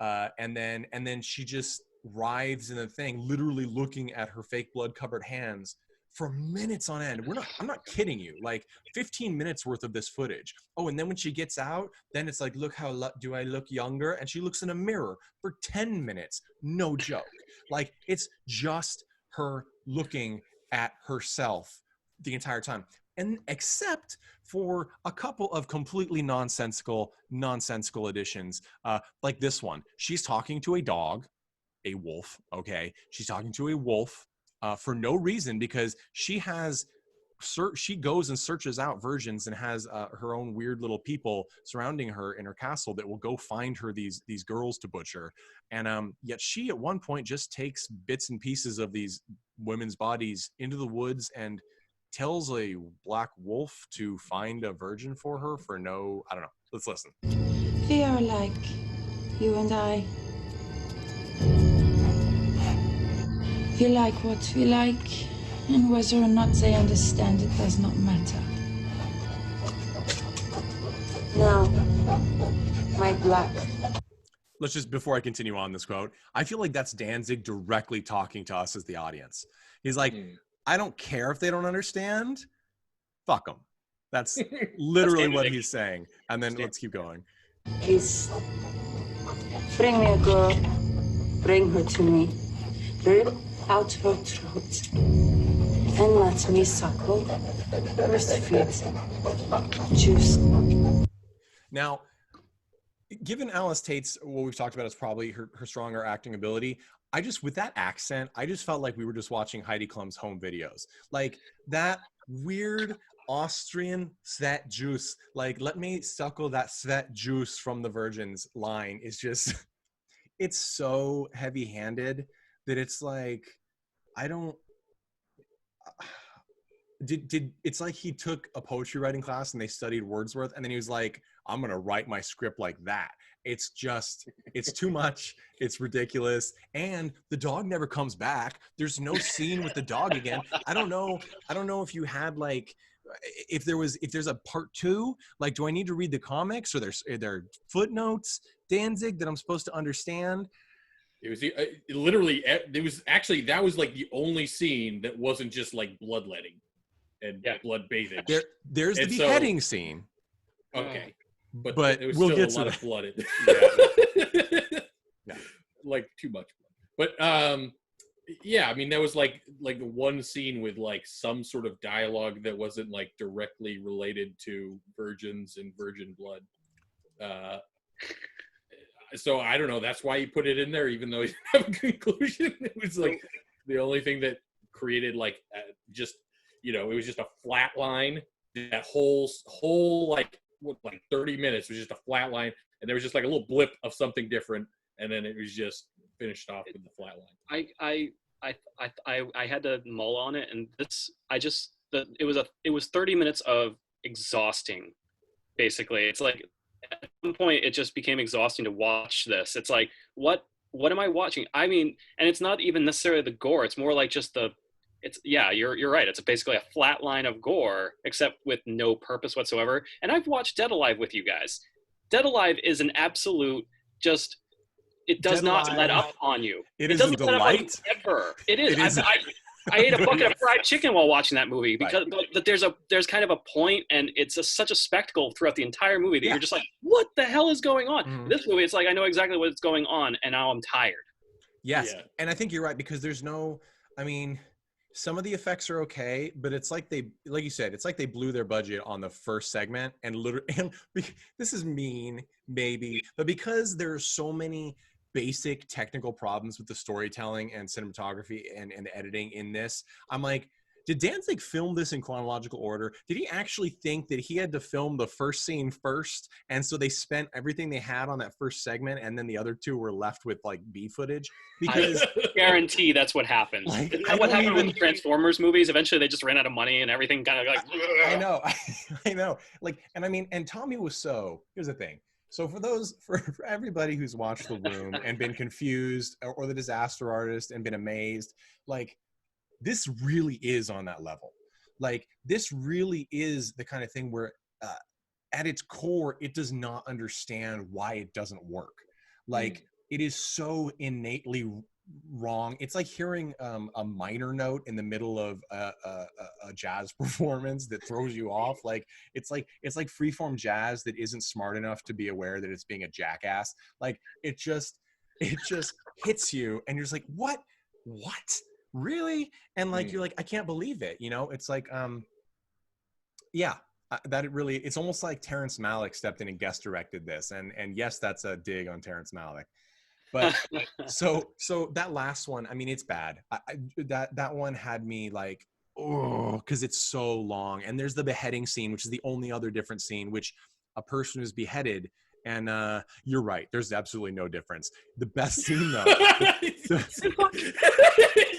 and then she just writhes in the thing, literally looking at her fake blood covered hands for minutes on end. I'm not kidding you, like 15 minutes worth of this footage. Oh, and then when she gets out, then it's like, look how do I look younger? And she looks in a mirror for 10 minutes. No joke. Like it's just her looking at herself the entire time. And except for a couple of completely nonsensical additions, like this one. She's talking to a dog, a wolf, okay? She's talking to a wolf for no reason, because she goes and searches out virgins and has her own weird little people surrounding her in her castle that will go find her these girls to butcher. And yet she at one point just takes bits and pieces of these women's bodies into the woods and tells a black wolf to find a virgin for her for no, I don't know. Let's listen. We are like you and I. We like what we like, and whether or not they understand it does not matter. Now, my black. Let's just, before I continue on this quote, I feel like that's Danzig directly talking to us as the audience. He's like, I don't care if they don't understand. Fuck them. That's literally what he's saying. And then let's keep going. Please, bring me a girl. Bring her to me. Rip out her throat. And let me suckle her sweet juice. Now, given Alice Tate's, what we've talked about is probably her stronger acting ability, with that accent, I just felt like we were just watching Heidi Klum's home videos. Like that weird Austrian sweat juice, like let me suckle that sweat juice from the virgins line is just, it's so heavy-handed that it's like, I don't, it's like he took a poetry writing class and they studied Wordsworth, and then he was like, I'm gonna write my script like that. It's just, it's too much. It's ridiculous. And the dog never comes back. There's no scene with the dog again. I don't know if you had like, if there's a part 2, like, do I need to read the comics, or are there footnotes, Danzig, that I'm supposed to understand? It was literally, it was actually, that was like the only scene that wasn't just like bloodletting and blood bathing. There's the beheading scene. Okay. But it was we'll still get a lot to of blood. Yeah. Like too much blood. But yeah, I mean, that was like one scene with like some sort of dialogue that wasn't like directly related to virgins and virgin blood. So I don't know. That's why he put it in there, even though he didn't have a conclusion. It was like the only thing that created like just, you know, it was just a flat line. That whole like 30 minutes was just a flat line, and there was just like a little blip of something different, and then it was just finished off with the flat line. I had to mull on it, and it was 30 minutes of exhausting. Basically, it's like at one point it just became exhausting to watch this. It's like, what am I watching? I mean, and it's not even necessarily the gore. It's more like just you're right. It's basically a flat line of gore, except with no purpose whatsoever. And I've watched Dead Alive with you guys. Dead Alive is an absolute it does not let up on you. It is a delight. Ever. It is. I ate a bucket of fried chicken while watching that movie because but there's kind of a point, and it's such a spectacle throughout the entire movie that you're just like, what the hell is going on? Mm-hmm. This movie, it's like, I know exactly what's going on, and now I'm tired. Yes, yeah. And I think you're right, because there's no, I mean, some of the effects are okay, but it's like like you said, it's like they blew their budget on the first segment, and this is mean, maybe, but because there are so many basic technical problems with the storytelling and cinematography and the editing in this, I'm like, did Danzig film this in chronological order? Did he actually think that he had to film the first scene first, and so they spent everything they had on that first segment, and then the other two were left with like B footage? Because I guarantee that's what happened. Like, what happened with the Transformers movies? Eventually they just ran out of money and everything kind of like, I know. Like, and I mean, and Tommy Wiseau, here's the thing. So for everybody who's watched The Room and been confused, or The Disaster Artist and been amazed, like, this really is on that level. Like, this really is the kind of thing where at its core, it does not understand why it doesn't work. Like, it is so innately wrong. It's like hearing a minor note in the middle of a jazz performance that throws you off. Like, it's like freeform jazz that isn't smart enough to be aware that it's being a jackass. Like, it just hits you, and you're just like, what really? And like, you're like, I can't believe it, you know? It's like it's almost like Terrence Malick stepped in and guest directed this, and yes, that's a dig on Terrence Malick. But so that last one, I mean, it's bad. That one had me like, oh, because it's so long. And there's the beheading scene, which is the only other different scene, which a person is beheaded. And you're right, there's absolutely no difference. The best scene, though, it's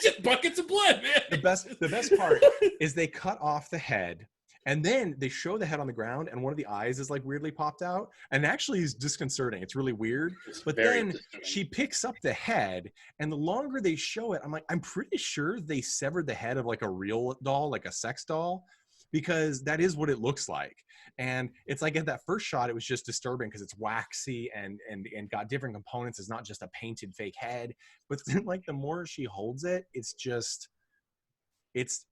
just buckets of blood, man. The best part is they cut off the head, and then they show the head on the ground, and one of the eyes is like weirdly popped out, and actually is disconcerting. It's really weird. But then she picks up the head, and the longer they show it, I'm like, I'm pretty sure they severed the head of like a real doll, like a sex doll, because that is what it looks like. And it's like, at that first shot, it was just disturbing because it's waxy and got different components. It's not just a painted fake head. But then, like, the more she holds it, it's just, it's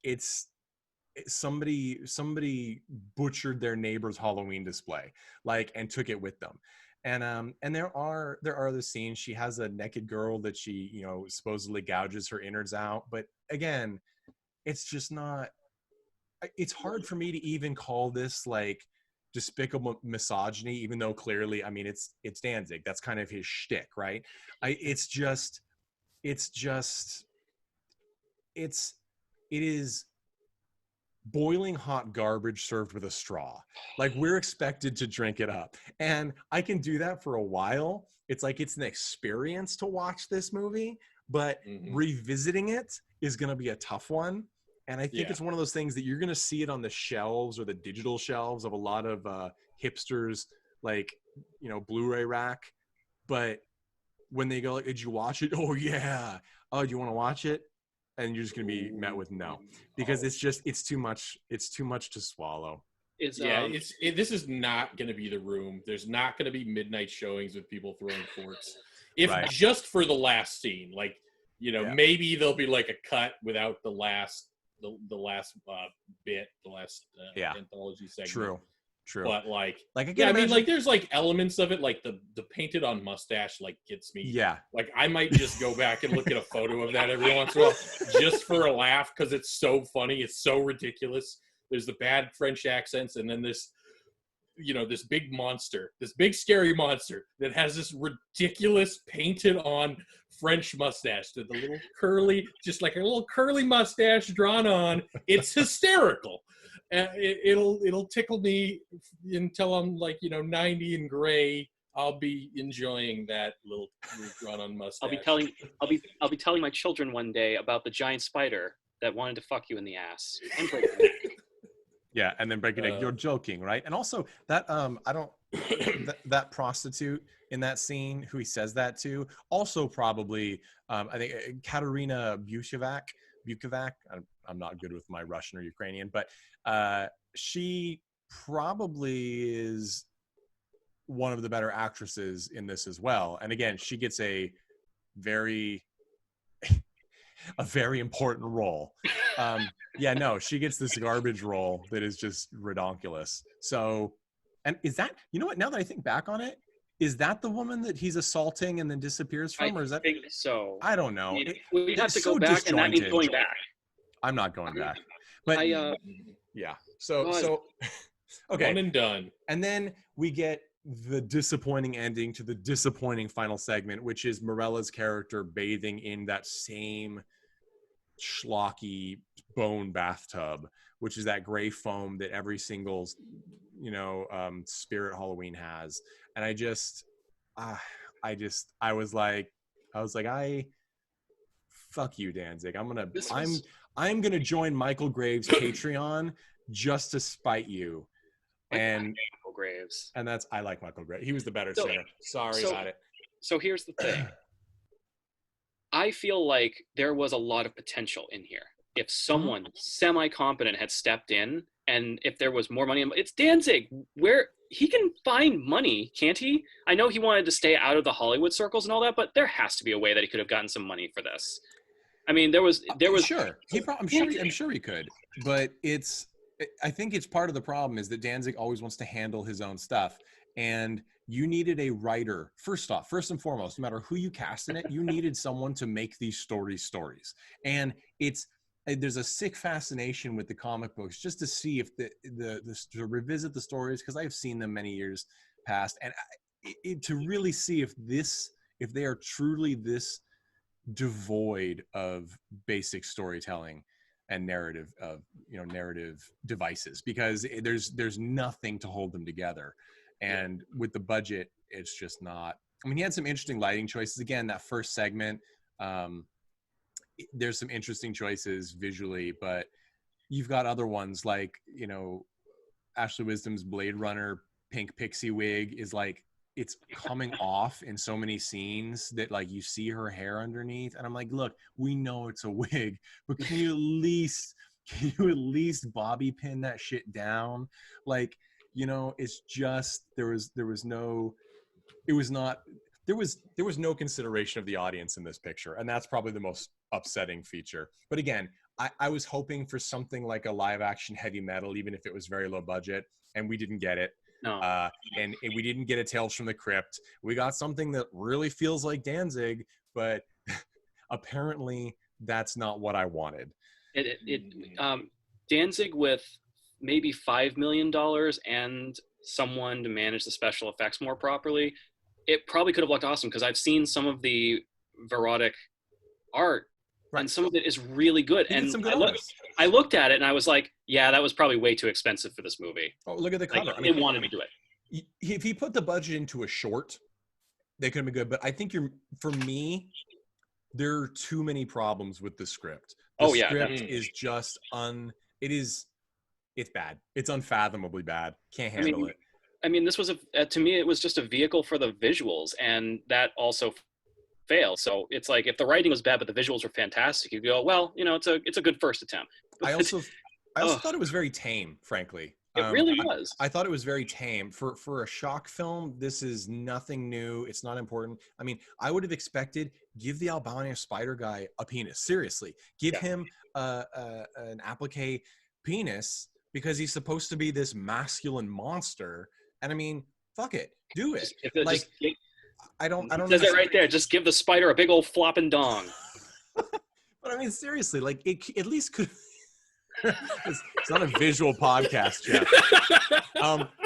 somebody butchered their neighbor's Halloween display, like, and took it with them. And there are other scenes. She has a naked girl that she, you know, supposedly gouges her innards out. But again, it's just not, it's hard for me to even call this like despicable misogyny, even though clearly, I mean, it's Danzig. That's kind of his shtick, right? It is boiling hot garbage served with a straw. Like, we're expected to drink it up, and I can do that for a while. It's like, it's an experience to watch this movie, but revisiting it is going to be a tough one. And I think it's one of those things that you're going to see it on the shelves or the digital shelves of a lot of hipsters, like, you know, Blu-ray rack. But when they go like, did you watch it? Oh yeah. Oh, do you want to watch it? And you're just going to be met with no, because it's too much. It's too much to swallow. This is not going to be the room. There's not going to be midnight showings with people throwing forks. If just for the last scene, like, you know, maybe there'll be like a cut without the last bit, the last anthology segment. True. But like I mean, like there's like elements of it, like the painted on mustache, like gets me. Yeah. Like I might just go back and look at a photo of that every once in a while, just for a laugh, because it's so funny, it's so ridiculous. There's the bad French accents, and then this, you know, this big monster, this big scary monster that has this ridiculous painted on French mustache, the little curly, just like a little curly mustache drawn on. It's hysterical. It'll tickle me until I'm like, you know, 90 and gray. I'll be enjoying that little drawn on mustache. I'll be telling my children one day about the giant spider that wanted to fuck you in the ass. Yeah, and then break it down. You're joking, right? And also that that prostitute in that scene who he says that to, also probably I think Katerina Bukovac. I'm not good with my Russian or Ukrainian, but she probably is one of the better actresses in this as well. And again, she gets a very important role. She gets this garbage role that is just redonkulous. So, and is that, you know what, now that I think back on it, is that the woman that he's assaulting and then disappears from? Or is that? I think so. I don't know. We have to go back, and that means going back. I'm not going back. But So okay. One and done. And then we get the disappointing ending to the disappointing final segment, which is Morella's character bathing in that same schlocky bone bathtub, which is that gray foam that every single, you know, Spirit Halloween has. And I was like, fuck you, Danzig. I'm gonna join Michael Graves' Patreon just to spite you. And Michael Graves. And I like Michael Graves. He was the better singer. Sorry about it. So here's the thing. I feel like there was a lot of potential in here. If someone semi-competent had stepped in, and if there was more money, it's Danzig. Where he can find money, can't he? I know he wanted to stay out of the Hollywood circles and all that, but there has to be a way that he could have gotten some money for this. I mean, there was sure. I'm sure he could, but I think it's part of the problem is that Danzig always wants to handle his own stuff, and you needed a writer. First and foremost, no matter who you cast in it, you needed someone to make these stories. And there's a sick fascination with the comic books just to see if to revisit the stories, because I've seen them many years past, and to really see if they are truly this devoid of basic storytelling and narrative devices, because there's nothing to hold them together. And with the budget, it's just not. I mean, he had some interesting lighting choices. Again, that first segment, there's some interesting choices visually, but you've got other ones like, you know, Ashley Wisdom's Blade Runner pink pixie wig is like, it's coming off in so many scenes that like you see her hair underneath, and I'm like, look, we know it's a wig, but can you at least bobby pin that shit down? Like, you know, it's just there was no consideration of the audience in this picture, and that's probably the most upsetting feature. But again, I was hoping for something like a live action Heavy Metal, even if it was very low budget, and we didn't get it. No. And we didn't get a Tales from the Crypt. We got something that really feels like Danzig, but apparently that's not what I wanted. Danzig with maybe $5 million and someone to manage the special effects more properly, it probably could have looked awesome, because I've seen some of the Verotika art, right, and some of it is really good. And I looked at it and I was like, yeah, that was probably way too expensive for this movie. Oh, look at the cover. Like, they wanted to do it. If he put the budget into a short, they could have been good. But I think for me, there are too many problems with the script. The script is just it's bad. It's unfathomably bad. Can't handle it. I mean, this was to me, it was just a vehicle for the visuals, and that also failed. So it's like, if the writing was bad but the visuals were fantastic, you go, well, you know, it's a good first attempt. I also thought it was very tame, frankly. It really was. I thought it was very tame. For a shock film, this is nothing new. It's not important. I mean, I would have expected, give the albino spider guy a penis. Seriously. Give him an applique penis, because he's supposed to be this masculine monster. And I mean, fuck it. Do it. I don't know. Says it right there. Just give the spider a big old flopping dong. But I mean, seriously, like, it at least could... it's not a visual podcast, Jeff.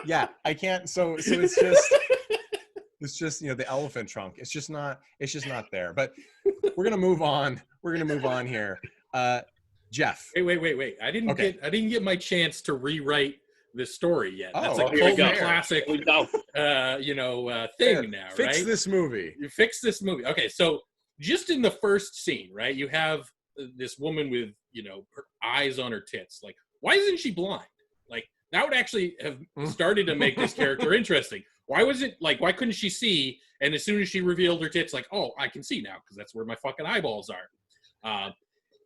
Yeah, I can't. So it's just you know, the elephant trunk. It's just not there. But we're gonna move on. We're gonna move on here. Jeff. Wait. I didn't get my chance to rewrite this story yet. That's a here we go. classic thing now, right? Fix this movie. You fix this movie. Okay, so just in the first scene, right, you have this woman with, you know, her eyes on her tits. Like, why isn't she blind? Like, that would actually have started to make this character interesting. Why couldn't she see? And as soon as she revealed her tits, like, oh, I can see now because that's where my fucking eyeballs are.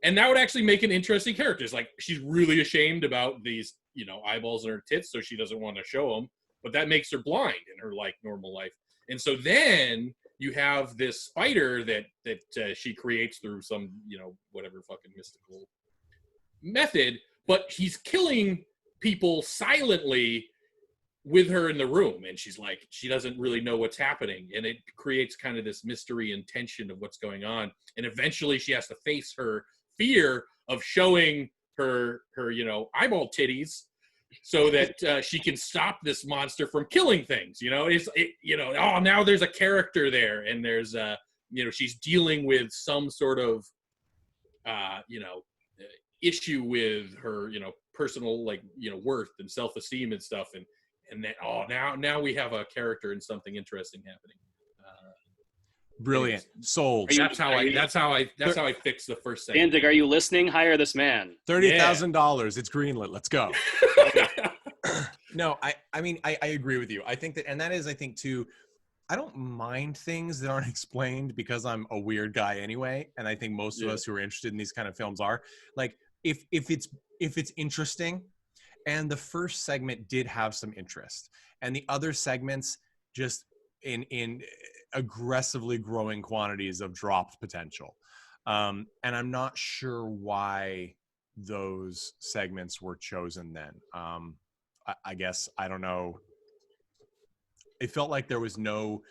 And that would actually make an interesting character. It's like, she's really ashamed about these, you know, eyeballs in her tits, so she doesn't want to show them. But that makes her blind in her, like, normal life. And so then you have this spider that she creates through some, you know, whatever fucking mystical method. But he's killing people silently with her in the room. And she's like, she doesn't really know what's happening. And it creates kind of this mystery and tension of what's going on. And eventually she has to face her fear of showing her you know, eyeball titties, so that she can stop this monster from killing things. You know, you know, oh, now there's a character there, and there's you know, she's dealing with some sort of you know, issue with her, you know, personal, like, you know, worth and self-esteem and stuff, and then now we have a character and something interesting happening. Brilliant. Sold. That's how I fix the first segment. Danzig, are you listening? Hire this man. $30,000. It's greenlit. Let's go. No, I mean, I agree with you. I think that, and that is, I think too, I don't mind things that aren't explained because I'm a weird guy anyway. And I think most of us who are interested in these kind of films are like, if it's interesting, and the first segment did have some interest, and the other segments just in aggressively growing quantities of dropped potential. And I'm not sure why those segments were chosen then. I guess, I don't know. It felt like there was no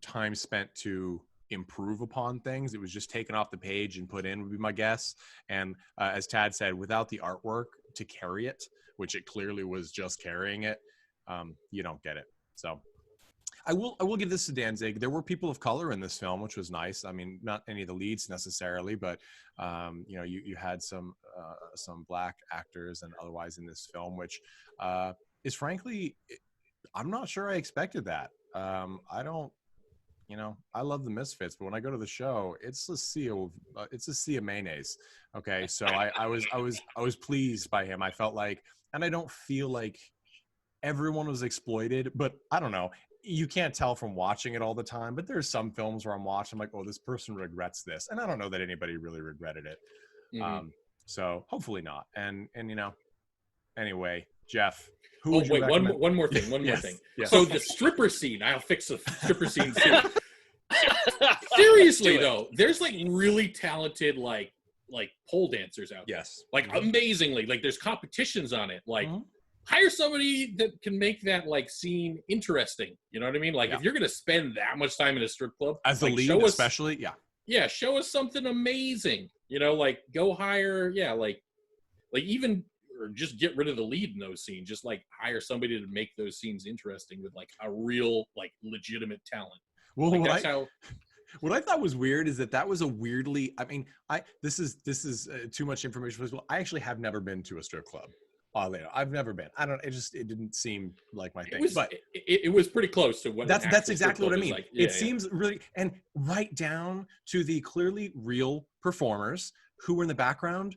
time spent to improve upon things. It was just taken off the page and put in, would be my guess. And as Tad said, without the artwork to carry it, which it clearly was just carrying it, you don't get it. So I will give this to Danzig. There were people of color in this film, which was nice. I mean, not any of the leads necessarily, but you know, you had some black actors and otherwise in this film, which is frankly, I'm not sure I expected that. I don't, you know, I love the Misfits, but when I go to the show, it's a sea of mayonnaise. Okay, so I was pleased by him. I felt like, and I don't feel like everyone was exploited, but I don't know. You can't tell from watching it all the time, but there's some films where I'm watching, I'm like, oh, this person regrets this. And I don't know that anybody really regretted it. Mm-hmm. So hopefully not. And you know, anyway, Jeff. One more thing. Yes. So the stripper scene, I'll fix the stripper scene too. Seriously though, there's like really talented like pole dancers out there. Yes. Like amazingly, like there's competitions on it. Like hire somebody that can make that like scene interesting. You know what I mean? Like if you're gonna spend that much time in a strip club, as the like, lead, especially, show us something amazing. You know, like go hire, like even, or just get rid of the lead in those scenes. Just like hire somebody to make those scenes interesting with like a real, like legitimate talent. Well, like, what I thought was weird is that was a weirdly, I mean, this is too much information for this. I actually have never been to a strip club. oddly enough. I've never been. I don't. It didn't seem like my thing. It was pretty close to what. That's exactly what I mean. Like. It seems really, and right down to the clearly real performers who were in the background,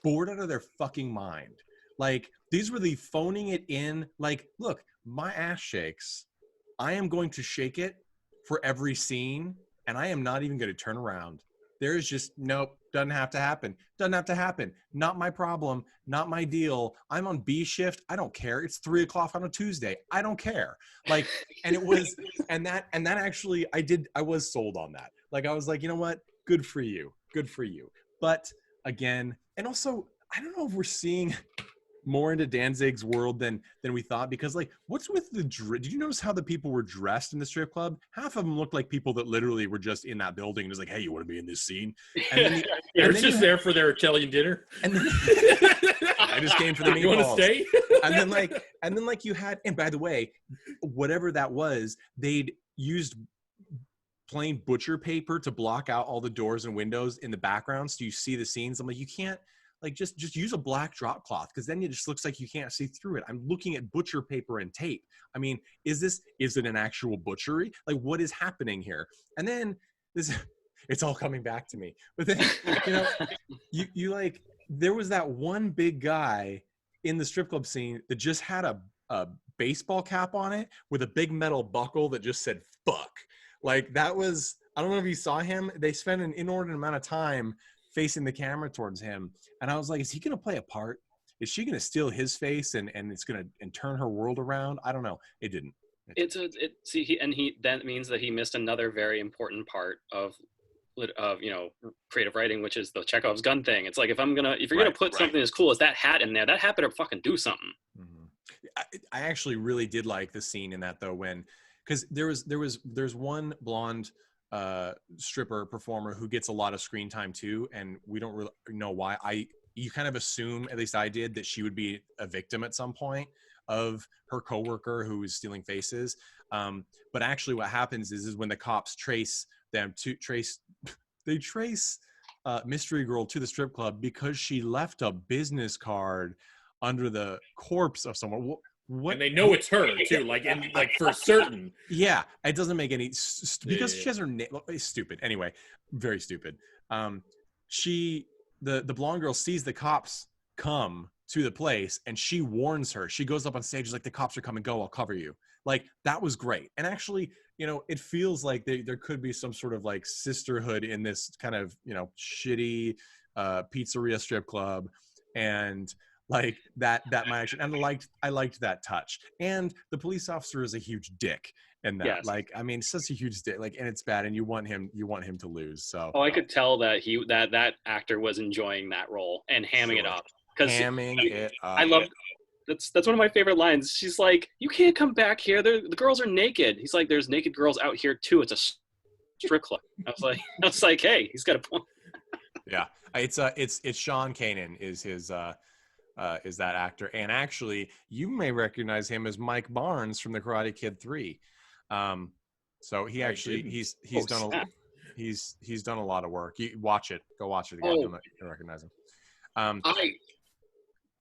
bored out of their fucking mind. Like, these were the phoning it in. Like, look, my ass shakes. I am going to shake it for every scene, and I am not even going to turn around. There is just, nope, doesn't have to happen. Doesn't have to happen. Not my problem. Not my deal. I'm on B shift. I don't care. It's 3 o'clock on a Tuesday. I don't care. Like, and it was, and that actually, I was sold on that. Like, I was like, you know what? Good for you. Good for you. But again, and also, I don't know if we're seeing more into Danzig's world than we thought, because like, what's with the did you notice how the people were dressed in the strip club? Half of them looked like people that literally were just in that building and was like, hey, you want to be in this scene? And then they're just there for their Italian dinner. And then I just came for the meatballs. You want to stay? and then like you had, and by the way, whatever that was, they'd used plain butcher paper to block out all the doors and windows in the background so you see the scenes. I'm like, you can't, like, just use a black drop cloth, because then it just looks like you can't see through it. I'm looking at butcher paper and tape. I mean, is it an actual butchery? Like, what is happening here? And then it's all coming back to me. But then, you know, you like, there was that one big guy in the strip club scene that just had a baseball cap on it with a big metal buckle that just said fuck. Like, that was, I don't know if you saw him. They spent an inordinate amount of time facing the camera towards him, and I was like, is he gonna play a part? Is she gonna steal his face and it's gonna turn her world around? I don't know. It didn't. That means that he missed another very important part of you know, creative writing, which is the Chekhov's gun thing. It's like, if you're gonna put something as cool as that hat in there, that hat better fucking do something. Mm-hmm. I actually really did like the scene in that, though, because there's one blonde stripper performer who gets a lot of screen time too, and we don't really know why. You kind of assume, at least I did, that she would be a victim at some point of her coworker who is stealing faces. But actually what happens is when the cops trace Mystery Girl to the strip club because she left a business card under the corpse of someone. What? And they know it's her too, like for certain. Yeah, it doesn't make any because she has her name. It's stupid. Anyway, very stupid. The blonde girl sees the cops come to the place, and she warns her. She goes up on stage, like, the cops are coming. Go, I'll cover you. Like, that was great. And actually, you know, it feels like there could be some sort of like sisterhood in this kind of, you know, shitty pizzeria strip club, and like that might actually, and I liked that touch. And the police officer is a huge dick in that. Yes. Like, I mean, such a huge dick, like, and it's bad, and you want him to lose. So I could tell that that actor was enjoying that role and hamming it up. I love that's one of my favorite lines. She's like, you can't come back here, the girls are naked. He's like, there's naked girls out here too, it's a strip club. I was like, hey, he's got a point. Yeah, it's Sean Kanan is his is that actor, and actually you may recognize him as Mike Barnes from the Karate Kid 3. So he actually he's done a lot of work. You watch it, go watch it again. You'll recognize him.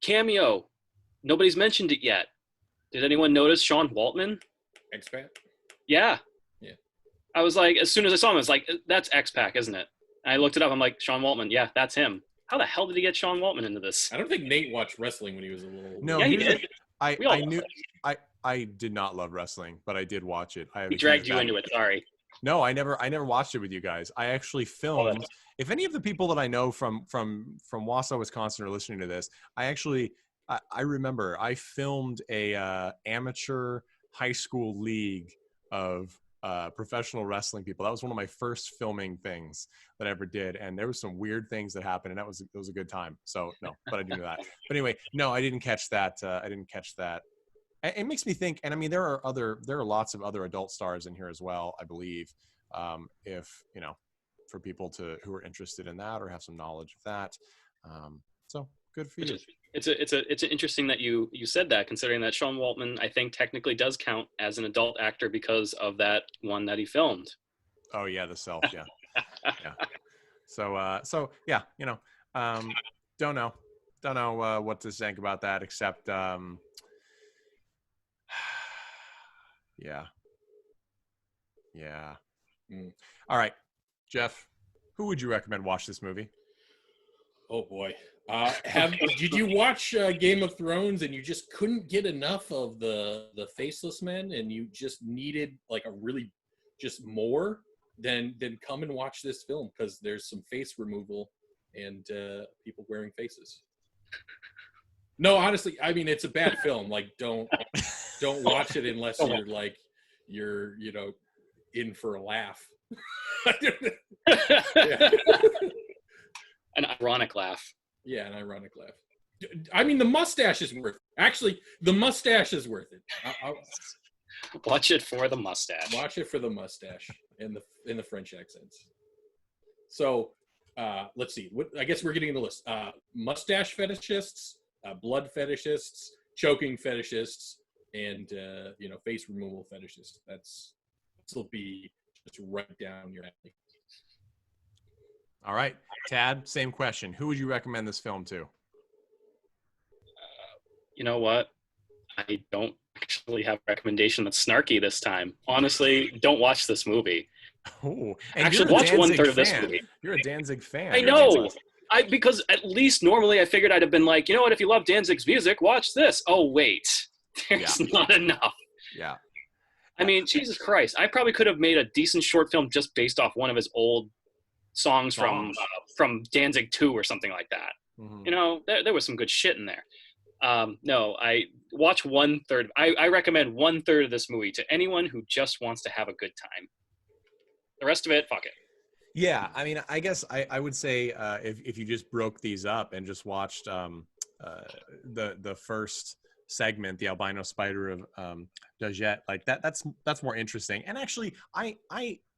Cameo, nobody's mentioned it yet. Did anyone notice Sean Waltman? X-Pac? Yeah. I was like, as soon as I saw him, I was like, that's X-Pac, isn't it? And I looked it up. I'm like, Sean Waltman. Yeah, that's him. How the hell did he get Sean Waltman into this? I don't think Nate watched wrestling when he was a little. No, yeah, he did. I did not love wrestling, but I did watch it. He dragged you into it. Sorry. No, I never watched it with you guys. I actually filmed. If any of the people that I know from Wausau, Wisconsin are listening to this, I remember I filmed a amateur high school league of professional wrestling people. That was one of my first filming things that I ever did, and there was some weird things that happened, and it was a good time. So no, but I didn't do that. But anyway, no, I didn't catch that. It makes me think, and I mean, there are lots of other adult stars in here as well, I believe. If you know, for people who are interested in that or have some knowledge of that, so good for you. It's interesting that you said that, considering that Sean Waltman, I think, technically does count as an adult actor because of that one that he filmed. Oh yeah, the Self, yeah. Yeah. So yeah, you know, don't don't know what to think about that, except yeah. All right, Jeff, who would you recommend watch this movie? Oh boy. Did you watch Game of Thrones and you just couldn't get enough of the faceless men and you just needed like a really just more? Then come and watch this film, because there's some face removal and people wearing faces. No, honestly, I mean, it's a bad film. Like, don't watch it unless you're like you're in for a laugh. Yeah. An ironic laugh. Yeah, an ironic laugh. I mean, the mustache is worth it. Actually, the mustache is worth it. Watch it for the mustache. Watch it for the mustache and the French accents. So, let's see. I guess we're getting the list. Mustache fetishists, blood fetishists, choking fetishists, and face removal fetishists. This will be just right down your alley. All right, Tad, same question. Who would you recommend this film to? You know what? I don't actually have a recommendation that's snarky this time. Honestly, don't watch this movie. Oh, actually, watch 1/3 of this movie. You're a Danzig fan. I know. Because at least normally I figured I'd have been like, you know what? If you love Danzig's music, watch this. Oh wait, there's not enough. Yeah. I mean, Jesus Christ! I probably could have made a decent short film just based off one of his old songs from Danzig 2 or something like that. Mm-hmm. There was some good shit in there. No, I watch 1/3. I recommend 1/3 of this movie to anyone who just wants to have a good time. The rest of it, fuck it. Yeah, I mean, I guess I would say if you just broke these up and just watched the first segment, the albino spider of Dajette, like that's more interesting. And actually, I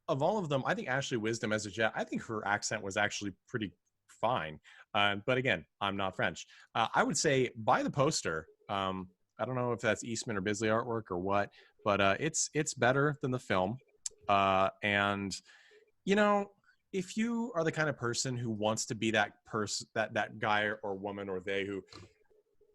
of all of them, I think Ashley Wisdom as a Jet, I think her accent was actually pretty fine. But again, I'm not French. I would say buy the poster. I don't know if that's Eastman or Bisley artwork or what, but it's better than the film. And if you are the kind of person who wants to be that person, that guy or woman or they who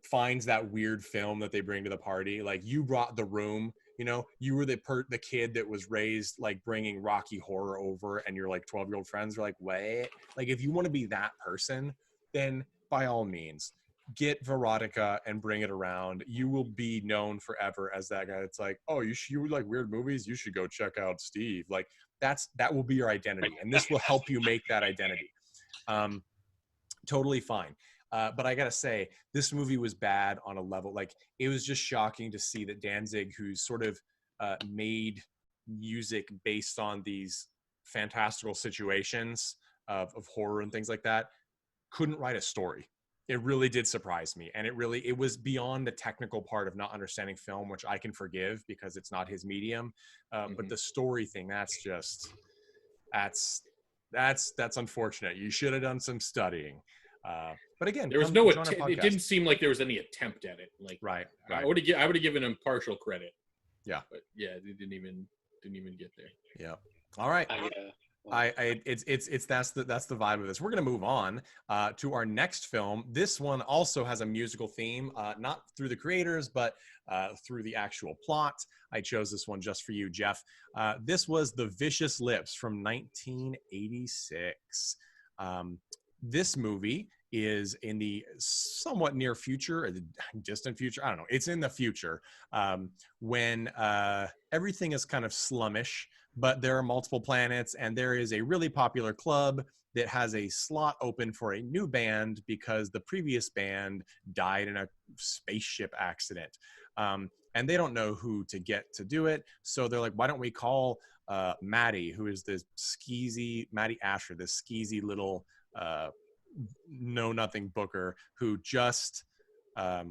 finds that weird film that they bring to the party, like you brought The Room, you were the kid that was raised like bringing Rocky Horror over, and your like 12-year-old friends are like, wait, like if you want to be that person, then by all means get Verotika and bring it around. You will be known forever as that guy. It's like, oh, you like weird movies, you should go check out Steve. Like that will be your identity, and this will help you make that identity. Totally fine. But I gotta say, this movie was bad on a level. Like, it was just shocking to see that Danzig, who's sort of made music based on these fantastical situations of horror and things like that, couldn't write a story. It really did surprise me. And it was beyond the technical part of not understanding film, which I can forgive because it's not his medium. But the story thing, that's unfortunate. You should have done some studying. But again, there was it didn't seem like there was any attempt at it. Like, right. I would have given him partial credit. Yeah. But yeah, they didn't even get there. Yeah. All right. That's the vibe of this. We're gonna move on to our next film. This one also has a musical theme, not through the creators, but through the actual plot. I chose this one just for you, Jeff. This was The Vicious Lips from 1986. This movie is in the somewhat near future, or the distant future. I don't know. It's in the future when everything is kind of slummish, but there are multiple planets, and there is a really popular club that has a slot open for a new band because the previous band died in a spaceship accident. And they don't know who to get to do it. So they're like, why don't we call Maddie, who is this skeezy, Maddie Asher, this skeezy little know-nothing booker who just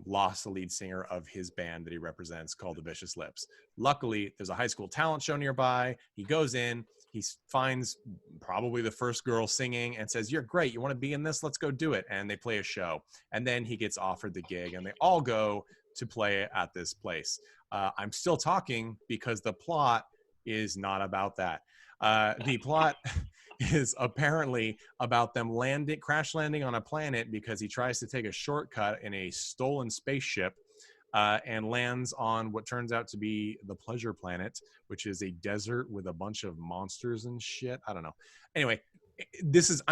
lost the lead singer of his band that he represents called The Vicious Lips. Luckily, there's a high school talent show nearby. He goes in, he finds probably the first girl singing and says, you're great, you want to be in this? Let's go do it. And they play a show. And then he gets offered the gig, and they all go to play at this place. I'm still talking because the plot is not about that. The plot is apparently about them crash landing on a planet because he tries to take a shortcut in a stolen spaceship and lands on what turns out to be the Pleasure Planet, which is a desert with a bunch of monsters and shit. I don't know. Anyway, this is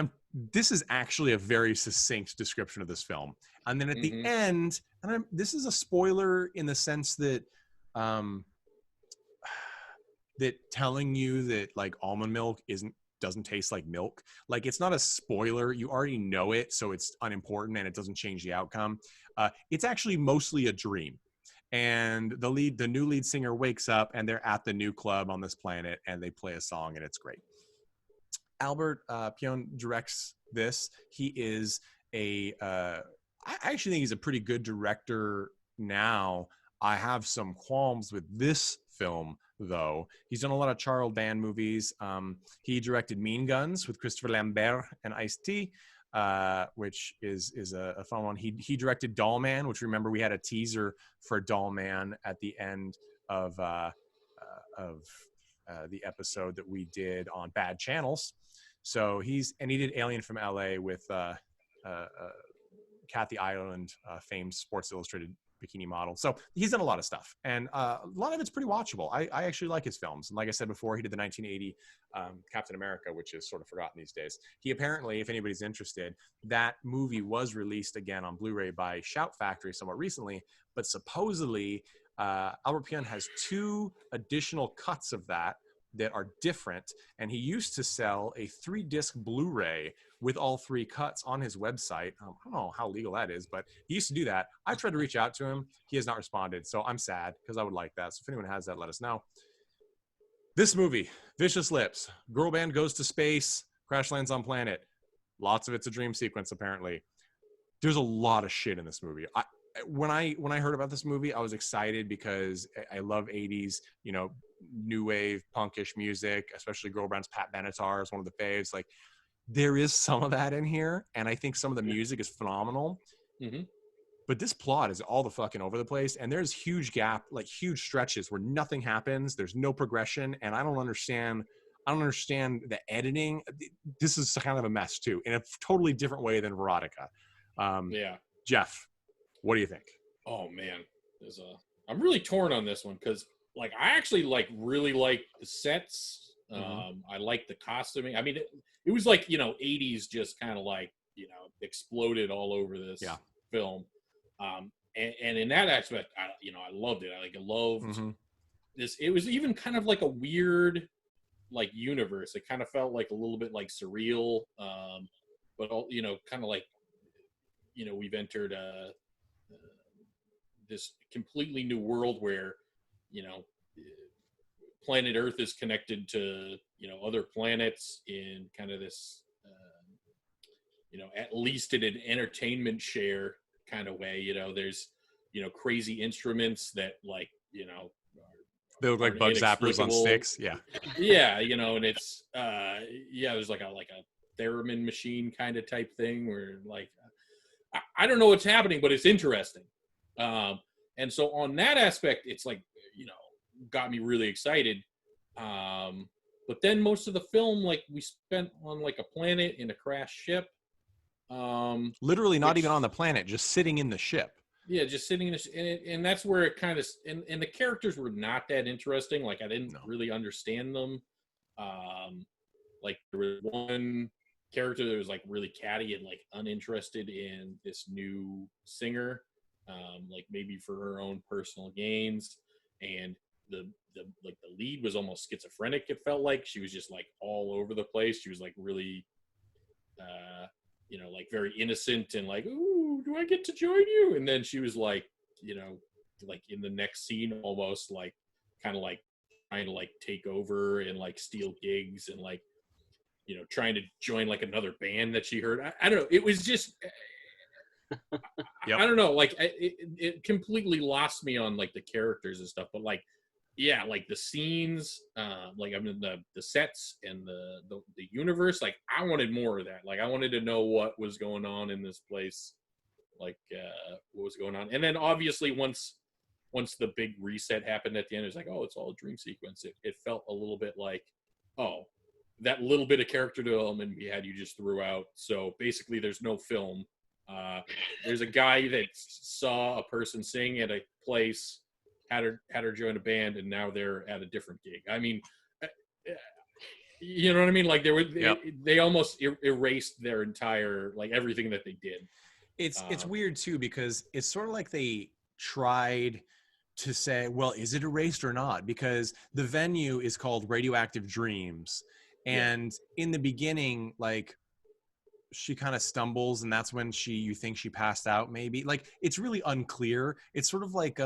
actually a very succinct description of this film. And then at the end, and this is a spoiler in the sense that that telling you that like almond milk doesn't taste like milk. Like, it's not a spoiler. You already know it, so it's unimportant and it doesn't change the outcome. It's actually mostly a dream. And the new lead singer wakes up and they're at the new club on this planet and they play a song and it's great. Albert Pyun directs this. He is I actually think he's a pretty good director now. I have some qualms with this film, though. He's done a lot of Charles Band movies. He directed Mean Guns with Christopher Lambert and Ice-T, which is a fun one. He directed Doll Man, which, remember, we had a teaser for Doll Man at the end of the episode that we did on Bad Channels. So he did Alien from LA with Kathy Ireland, famed Sports Illustrated bikini model. So he's done a lot of stuff, and a lot of it's pretty watchable. I actually like his films. And like I said before, he did the 1980 Captain America, which is sort of forgotten these days. He apparently, if anybody's interested, that movie was released again on Blu-ray by Shout Factory somewhat recently, but supposedly Albert Pyun has 2 additional cuts of that are different, and he used to sell a 3-disc Blu-ray with all 3 cuts on his website. I don't know how legal that is, but he used to do that. I tried to reach out to him. He has not responded, so I'm sad because I would like that. So if anyone has that, let us know. This movie, Vicious Lips, girl band goes to space, crash lands on planet. Lots of it's a dream sequence, apparently. There's a lot of shit in this movie. When I heard about this movie, I was excited because I love 80s, new wave punkish music, especially girl bands. Pat Benatar is one of the faves. Like, there is some of that in here, and I think some of the music is phenomenal. But this plot is all the fucking over the place, and there's huge stretches where nothing happens. There's no progression, and I don't understand the editing. This is kind of a mess too, in a totally different way than Verotika. Jeff, what do you think? Oh man, I'm really torn on this one because I actually really like the sets. I like the costuming. I mean, it was 80s just kind of exploded all over this film. And in that aspect, I loved it. I loved this. It was even kind of like a weird universe. It kind of felt a little bit surreal, but all kind of we've entered this completely new world where planet Earth is connected to other planets in kind of this at least in an entertainment share kind of way. There's crazy instruments that they look like bug zappers on sticks. And it's there's like a theremin machine kind of type thing where I don't know what's happening, but it's interesting. And so on that aspect, it's got me really excited. But then most of the film, we spent on a planet in a crashed ship. Literally not even on the planet, just sitting in the ship. Yeah, just sitting in and that's where it kind of, and the characters were not that interesting. I didn't really understand them. There was one character that was really catty and uninterested in this new singer, maybe for her own personal gains. And the lead was almost schizophrenic. It felt like she was just all over the place. She was really very innocent and ooh, do I get to join you? And then she was in the next scene almost kind of trying to take over and steal gigs and trying to join like another band that she heard. I don't know. It was just, I don't know. Like it completely lost me on like the characters and stuff. But like, yeah, like the scenes, like I mean the sets and the universe. Like I wanted more of that. Like I wanted to know what was going on in this place. Like what was going on. And then obviously once the big reset happened at the end, it's like, oh, it's all a dream sequence. It felt a little bit like, oh, that little bit of character development we had, you just threw out. So basically, there's no film. There's a guy that saw a person sing at a place, had her join a band, and now they're at a different gig. I mean, you know what I mean? Like they almost erased their entire, like, everything that they did. It's weird too, because it's sort of like they tried to say, well, is it erased or not? Because the venue is called Radioactive Dreams, and in the beginning, like, she kind of stumbles, and that's when you think she passed out, maybe. Like, it's really unclear. It's sort of like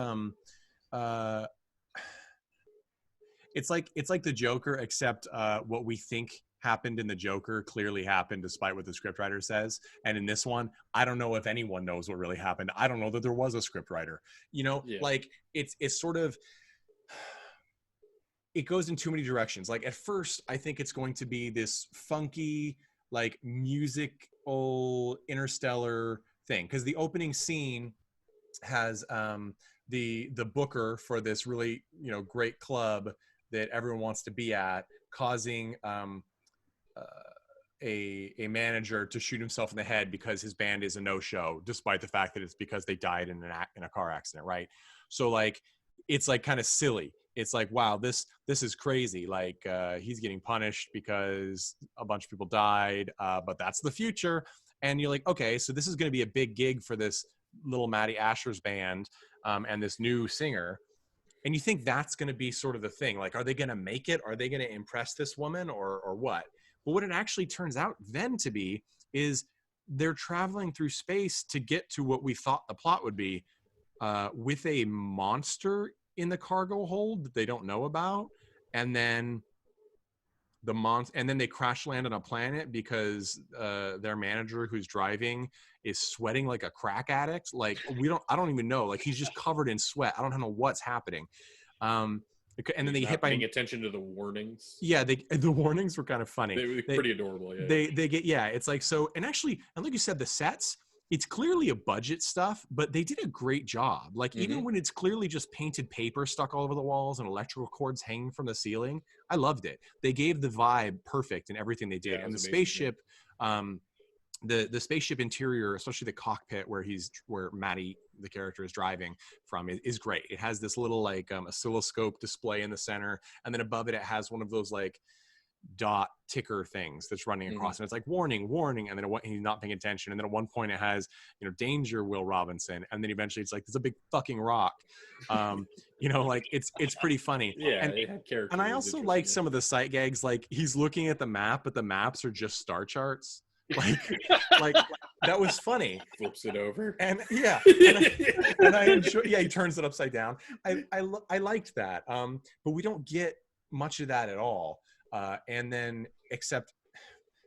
it's like the Joker, except what we think happened in the Joker clearly happened, despite what the scriptwriter says. And in this one, I don't know if anyone knows what really happened. I don't know that there was a scriptwriter. You know, like, it's sort of, it goes in too many directions. Like, at first, I think it's going to be this funky, like, musical interstellar thing, because the opening scene has the booker for this really, you know, great club that everyone wants to be at causing a manager to shoot himself in the head because his band is a no-show, despite the fact that it's because they died in a car accident, right? So, like, it's like kind of silly. It's like, wow, this is crazy. Like, he's getting punished because a bunch of people died, but that's the future. And you're like, okay, so this is going to be a big gig for this little Matty Asher's band and this new singer. And you think that's going to be sort of the thing. Like, are they going to make it? Are they going to impress this woman or what? But what it actually turns out then to be is they're traveling through space to get to what we thought the plot would be, with a monster in the cargo hold that they don't know about, and then they crash land on a planet because their manager who's driving is sweating like a crack addict. Like, I don't even know. Like, he's just covered in sweat. I don't know what's happening. And then they hit by paying attention to the warnings. Yeah, the warnings were kind of funny. They were pretty adorable. Yeah. They get, it's like, so, and actually, and like you said, the sets, it's clearly a budget stuff, but they did a great job. Like, even when it's clearly just painted paper stuck all over the walls and electrical cords hanging from the ceiling, I loved it. They gave the vibe perfect in everything they did. And the spaceship, the spaceship interior, especially the cockpit where Maddie, the character, is driving from, is great. It has this little, like, oscilloscope display in the center, and then above it has one of those, like, dot ticker things that's running across, and it's like, warning, and then he's not paying attention, and then at one point it has, you know, danger, Will Robinson, and then eventually it's like, there's a big fucking rock. You know, like, it's pretty funny. And I also like some of the sight gags. Like, he's looking at the map, but the maps are just star charts. Like that was funny. Flips it over, and I enjoy. Yeah, he turns it upside down. I liked that. But we don't get much of that at all. And then, except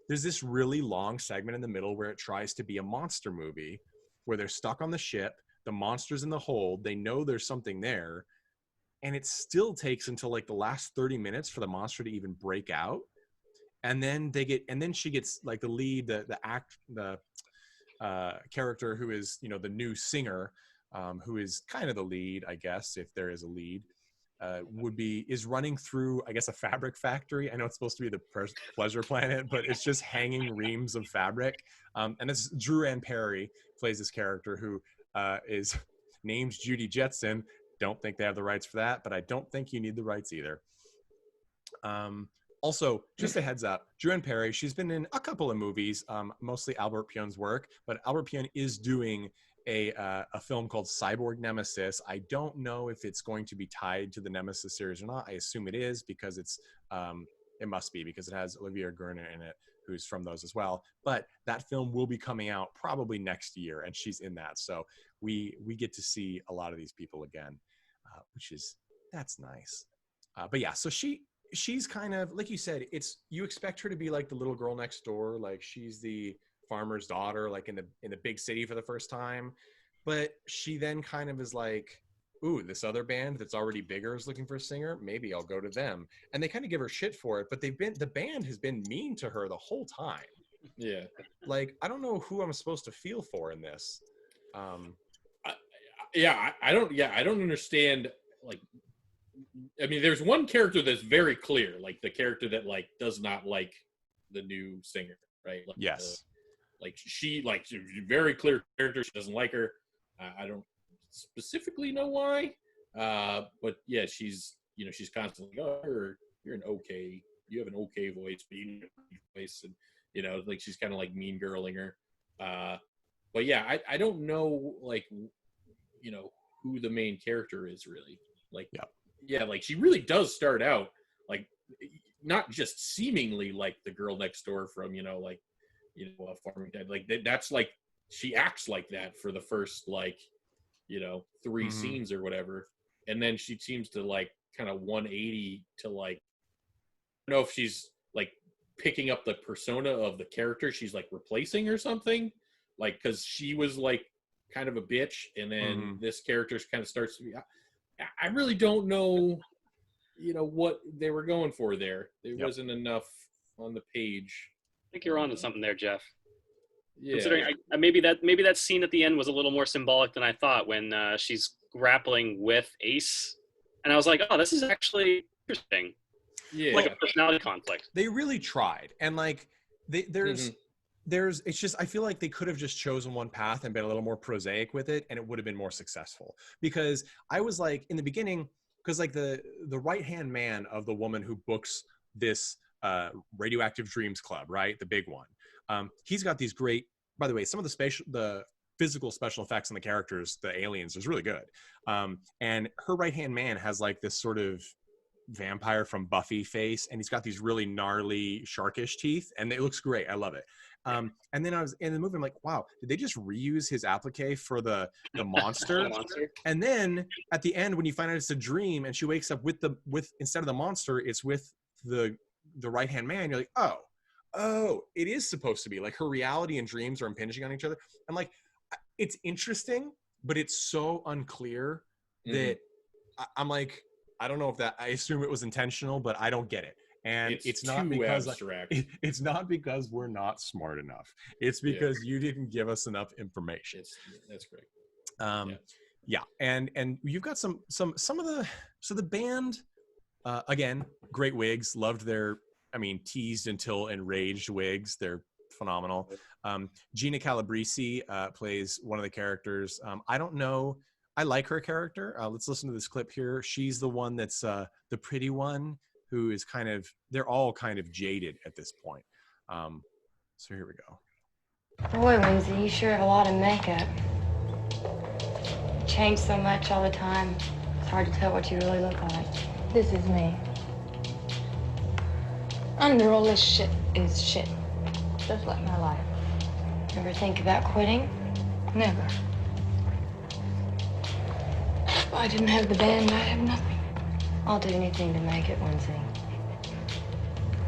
there's this really long segment in the middle where it tries to be a monster movie, where they're stuck on the ship, the monster's in the hold, they know there's something there, and it still takes until, like, the last 30 minutes for the monster to even break out. And then she gets, like, the lead, the character who is, you know, the new singer, who is kind of the lead, I guess, if there is a lead, is running through, I guess, a fabric factory. I know it's supposed to be the Pleasure Planet, but it's just hanging reams of fabric. And it's Drew Ann Perry plays this character who is named Judy Jetson. Don't think they have the rights for that, but I don't think you need the rights either. Also, just a heads up, Drew Ann Perry, she's been in a couple of movies, mostly Albert Pyun's work, but Albert Pyun is doing a film called Cyborg Nemesis. I don't know if it's going to be tied to the Nemesis series or not. I assume it is, because it must be, because it has Olivia Gurner in it, who's from those as well. But that film will be coming out probably next year, and she's in that. So we get to see a lot of these people again, that's nice. But yeah, so she's kind of, like you said, you expect her to be like the little girl next door, like she's the farmer's daughter, like in the big city for the first time, but she then kind of is like, ooh, this other band that's already bigger is looking for a singer, maybe I'll go to them. And they kind of give her shit for it, but the band has been mean to her the whole time. Yeah, like, I don't know who I'm supposed to feel for in this. I don't understand, like, I mean, there's one character that's very clear, like the character that like does not like the new singer, right? Like, Yes. She's a very clear character. She doesn't like her. I don't specifically know why, but yeah, she's constantly like, oh, you're an okay, you have an okay voice, but you need a voice, and like she's kind of like mean girling her. But yeah, I don't know like who the main character is really. Like yeah, like she really does start out like not just seemingly like the girl next door from Farming Dad. Like that's like she acts like that for the first like 3 scenes or whatever, and then she seems to like kind of 180 to like, I don't know if she's like picking up the persona of the character she's like replacing or something, like because she was like kind of a bitch, and then this character kind of starts to be. I really don't know, what they were going for there. There wasn't enough on the page. I think you're onto something there, Jeff. Yeah. Considering maybe that scene at the end was a little more symbolic than I thought when she's grappling with Ace, and I was like, oh, this is actually interesting. Yeah, like a personality conflict. They really tried, and like there's it's just I feel like they could have just chosen one path and been a little more prosaic with it, and it would have been more successful. Because I was like in the beginning, because like the right hand man of the woman who books this Radioactive Dreams Club, right, the big one, he's got these great, by the way, some of the physical special effects on the characters, the aliens, is really good. And her right hand man has like this sort of vampire from Buffy face, and he's got these really gnarly sharkish teeth, and it looks great. I love it. And then I was in the movie, I'm like, wow, did they just reuse his applique for the monster? And then at the end, when you find out it's a dream and she wakes up with instead of the monster, it's with the right hand man, you're like, oh, it is supposed to be like her reality and dreams are impinging on each other. I'm like, it's interesting, but it's so unclear that I'm like, I don't know if I assume it was intentional, but I don't get it. And it's not because it's not because we're not smart enough. It's because you didn't give us enough information. That's great. Yeah. And you've got some of the band, again, great wigs, loved their, teased until enraged wigs. They're phenomenal. Gina Calabrese plays one of the characters. I don't know. I like her character. Let's listen to this clip here. She's the one that's the pretty one who is they're all kind of jaded at this point. So here we go. Boy, Lindsay, you sure have a lot of makeup. You change so much all the time. It's hard to tell what you really look like. This is me. Under all this shit is shit. Just like my life. Ever think about quitting? Never. If I didn't have the band, I'd have nothing. I'll do anything to make it, Lindsay.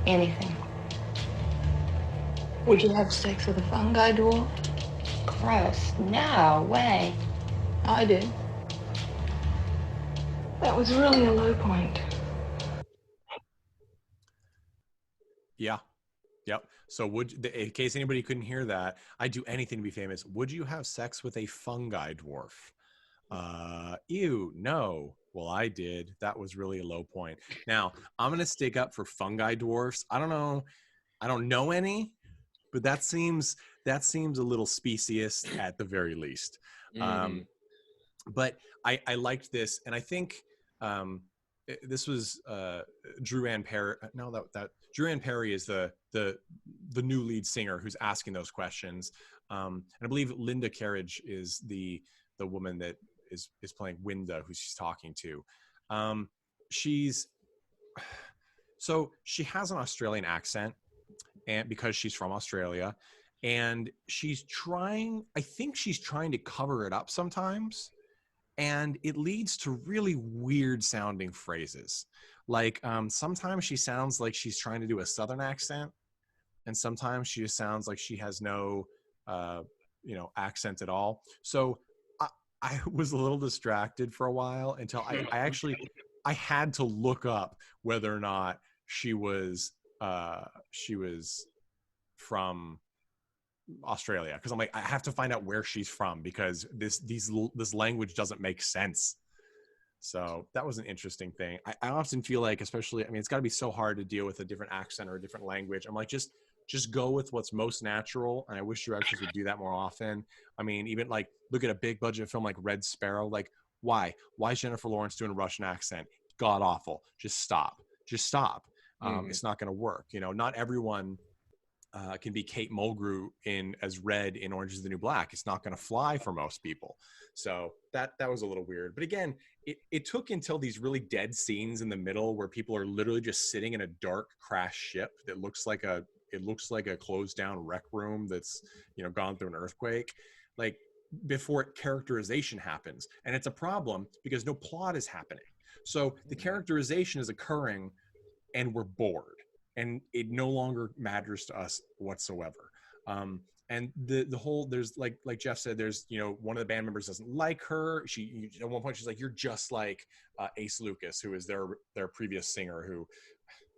Anything. Would you have sex with a fungi dwarf? Gross. No way. I did. That was really a low point. Yeah. Yep. So in case anybody couldn't hear that, I'd do anything to be famous. Would you have sex with a fungi dwarf? Ew, no. Well, I did. That was really a low point. Now, I'm going to stick up for fungi dwarfs. I don't know any, but that seems a little specious at the very least. But I liked this, and I think this was Drew Ann Perry. No, that Drew Ann Perry is the new lead singer who's asking those questions. And I believe Linda Carriage is the woman that is playing Winda, who she's talking to. She has an Australian accent, and because she's from Australia, and I think she's trying to cover it up sometimes, and it leads to really weird sounding phrases. Like sometimes she sounds like she's trying to do a Southern accent, and sometimes she just sounds like she has no accent at all. So I was a little distracted for a while until I had to look up whether or not she was from Australia, because I'm like, I have to find out where she's from, because this language doesn't make sense. So that was an interesting thing. I often feel like, especially, I mean, it's got to be so hard to deal with a different accent or a different language. I'm like, just go with what's most natural. And I wish directors would do that more often. I mean, even like look at a big budget film like Red Sparrow. Like, why is Jennifer Lawrence doing a Russian accent? God awful. Just stop. It's not going to work. You know, not everyone can be Kate Mulgrew as Red in Orange is the New Black. It's not going to fly for most people. So that was a little weird. But again, it took until these really dead scenes in the middle where people are literally just sitting in a dark crashed ship that looks like a closed down rec room that's, you know, gone through an earthquake, like before characterization happens. And it's a problem because no plot is happening. So the characterization is occurring and we're bored. And it no longer matters to us whatsoever. And the whole, there's like Jeff said, there's, you know, one of the band members doesn't like her. At one point she's like, you're just like Ace Lucas, who is their previous singer who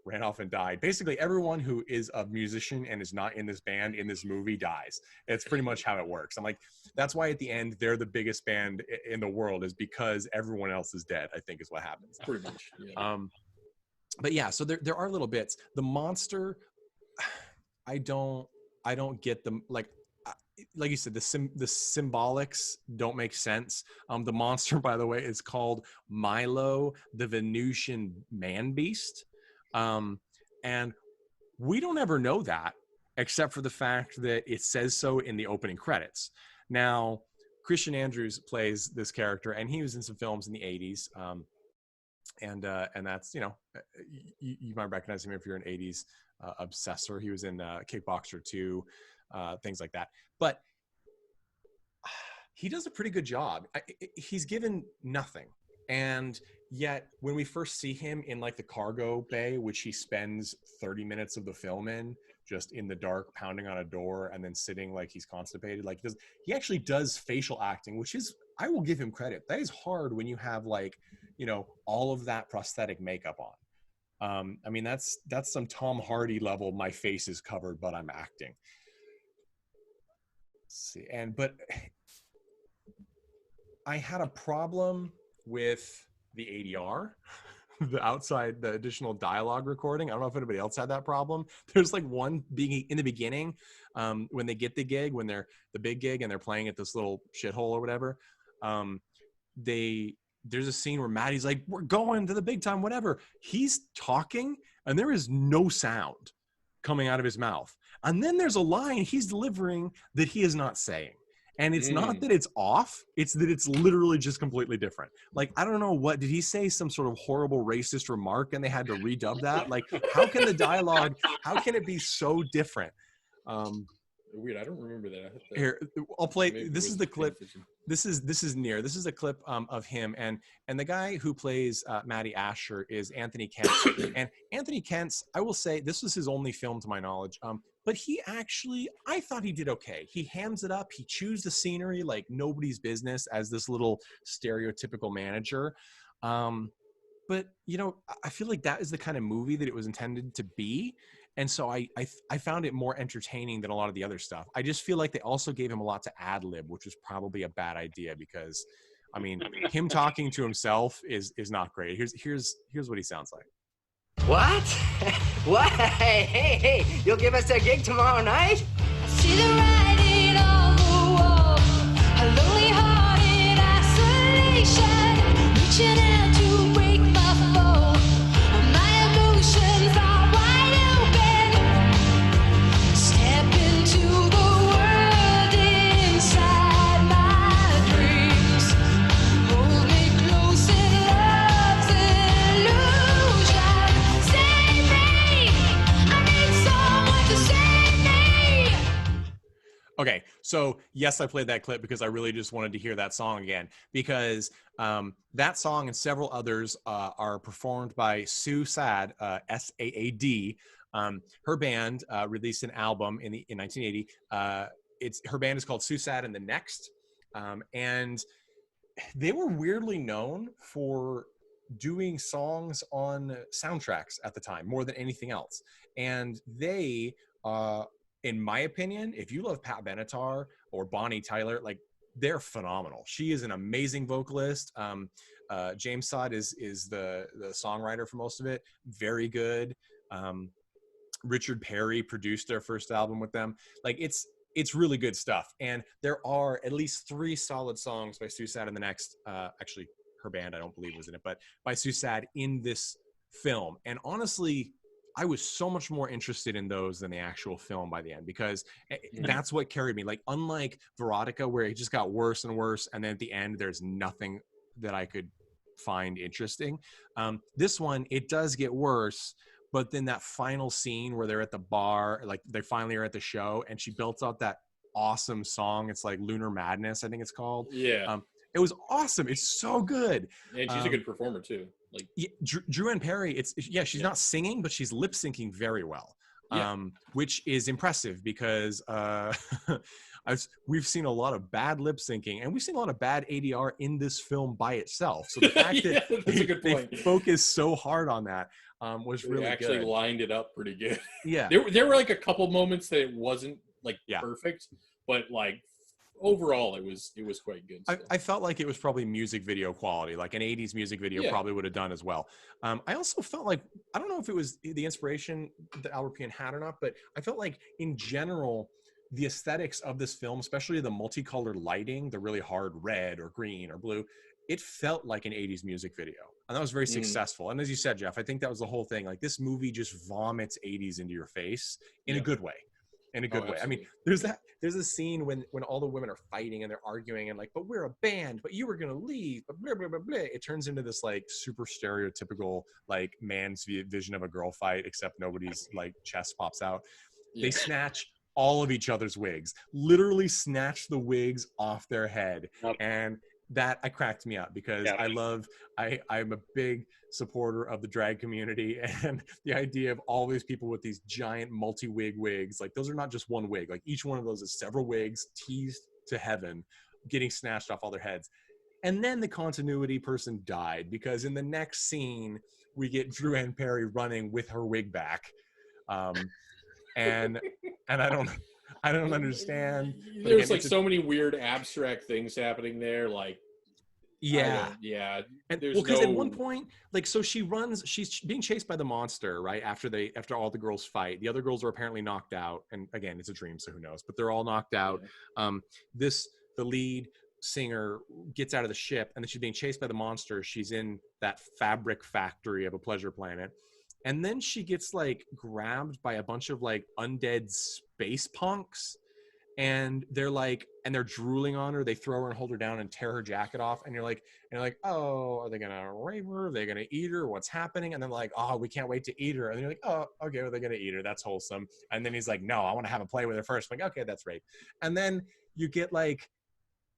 ran off and died. Basically everyone who is a musician and is not in this band in this movie dies. It's pretty much how it works. I'm like, that's why at the end they're the biggest band in the world, is because everyone else is dead, I think is what happens. Pretty much. Yeah. But yeah, so there are little bits. The monster, I don't get them. Like you said, the symbolics don't make sense. The monster, by the way, is called Milo, the Venusian man beast. And we don't ever know that, except for the fact that it says so in the opening credits. Now, Christian Andrews plays this character, and he was in some films in the 80s. And that's, you know, you might recognize him if you're an 80s obsessor. He was in Kickboxer 2, things like that. But he does a pretty good job. He's given nothing. And yet when we first see him in like the cargo bay, which he spends 30 minutes of the film in, just in the dark, pounding on a door and then sitting like he's constipated, like he actually does facial acting, which is, I will give him credit. That is hard when you have like, you know, all of that prosthetic makeup on. I mean, that's some Tom Hardy level, my face is covered, but I'm acting. Let's see, but I had a problem with the ADR, the additional dialogue recording. I don't know if anybody else had that problem. There's like one being in the beginning, when they get the gig, when they're the big gig and they're playing at this little shithole or whatever. There's a scene where Maddie's like, we're going to the big time, whatever. He's talking and there is no sound coming out of his mouth. And then there's a line he's delivering that he is not saying. And it's not that it's off, it's that it's literally just completely different. Like, I don't know, did he say some sort of horrible racist remark and they had to redub that? Like, how can the dialogue, how can it be so different? Weird, I don't remember that. Here, I'll play, this is the clip. This is a clip of him, and the guy who plays Matty Asher is Anthony Kent. And Anthony Kent's, I will say, this was his only film to my knowledge, but he actually, I thought he did okay. He hams it up, he chews the scenery like nobody's business as this little stereotypical manager. But you know, I feel like that is the kind of movie that it was intended to be. And so I found it more entertaining than a lot of the other stuff. I just feel like they also gave him a lot to ad lib, which was probably a bad idea because, I mean, him talking to himself is not great. Here's what he sounds like. What? What? Hey, you'll give us a gig tomorrow night? I see the writing on the wall, a lonely heart in isolation, reaching out to break my fall. My emotions are wide open. Step into the world inside my dreams. Hold me close in love's illusion. Save me. I need someone to save me. Okay, so yes, I played that clip because I really just wanted to hear that song again, because that song and several others are performed by Sue Saad, S-A-A-D. Her band released an album in 1980. Her band is called Sue Saad and the Next, and they were weirdly known for doing songs on soundtracks at the time more than anything else. And they, in my opinion, if you love Pat Benatar or Bonnie Tyler, like, they're phenomenal. She is an amazing vocalist. James Sod is the songwriter for most of it. Very good. Richard Perry produced their first album with them. Like it's really good stuff. And there are at least 3 solid songs by Susad in the next, actually her band, I don't believe was in it, but by Susad in this film. And honestly, I was so much more interested in those than the actual film by the end, because that's what carried me. Like, unlike Verotika, where it just got worse and worse, and then at the end, there's nothing that I could find interesting. This one, it does get worse, but then that final scene where they're at the bar, like they finally are at the show, and she built out that awesome song. It's like Lunar Madness, I think it's called. Yeah. It was awesome. It's so good. And she's a good performer too. Like, yeah, Drew and Perry, she's not singing, but she's lip syncing very well. Which is impressive, because we've seen a lot of bad lip syncing, and we've seen a lot of bad ADR in this film by itself. So the fact that they focused so hard on that was really good. They actually lined it up pretty good. Yeah. There were like a couple moments that it wasn't like perfect, but like overall it was quite good. I felt like it was probably music video quality, like an 80s music video probably would have done as well. I also felt like, I don't know if it was the inspiration that Albert Pyun had or not, but I felt like in general, the aesthetics of this film, especially the multicolored lighting, the really hard red or green or blue, it felt like an 80s music video. And that was very successful. And as you said, Jeff, I think that was the whole thing. Like, this movie just vomits 80s into your face in a good way. In a good way. I mean, there's a scene when all the women are fighting and they're arguing and like, but we're a band, but you were going to leave, but blah, blah, blah, blah. It turns into this like super stereotypical, like, man's vision of a girl fight, except nobody's like chest pops out. They snatch all of each other's wigs, literally snatch the wigs off their head. And that cracked me up, because I'm a big supporter of the drag community, and the idea of all these people with these giant multi-wig wigs, like, those are not just one wig, like each one of those is several wigs teased to heaven, getting snatched off all their heads. And then the continuity person died, because in the next scene we get Drew Ann Perry running with her wig back, and I don't understand. There's like so many weird abstract things happening there, like and there's because at one point, like, so she's being chased by the monster right after all the girls fight. The other girls are apparently knocked out, and again, it's a dream, so who knows, but they're all knocked out. The lead singer gets out of the ship, and then she's being chased by the monster. She's in that fabric factory of a pleasure planet, and then she gets like grabbed by a bunch of like undead space punks, and they're drooling on her. They throw her and hold her down and tear her jacket off, and you're like, oh, are they gonna rape her? Are they gonna eat her? What's happening? And then like, oh, we can't wait to eat her. And you're like, oh, okay, well, they're gonna eat her. That's wholesome. And then he's like, no, I want to have a play with her first. I'm like, okay, that's rape. And then you get like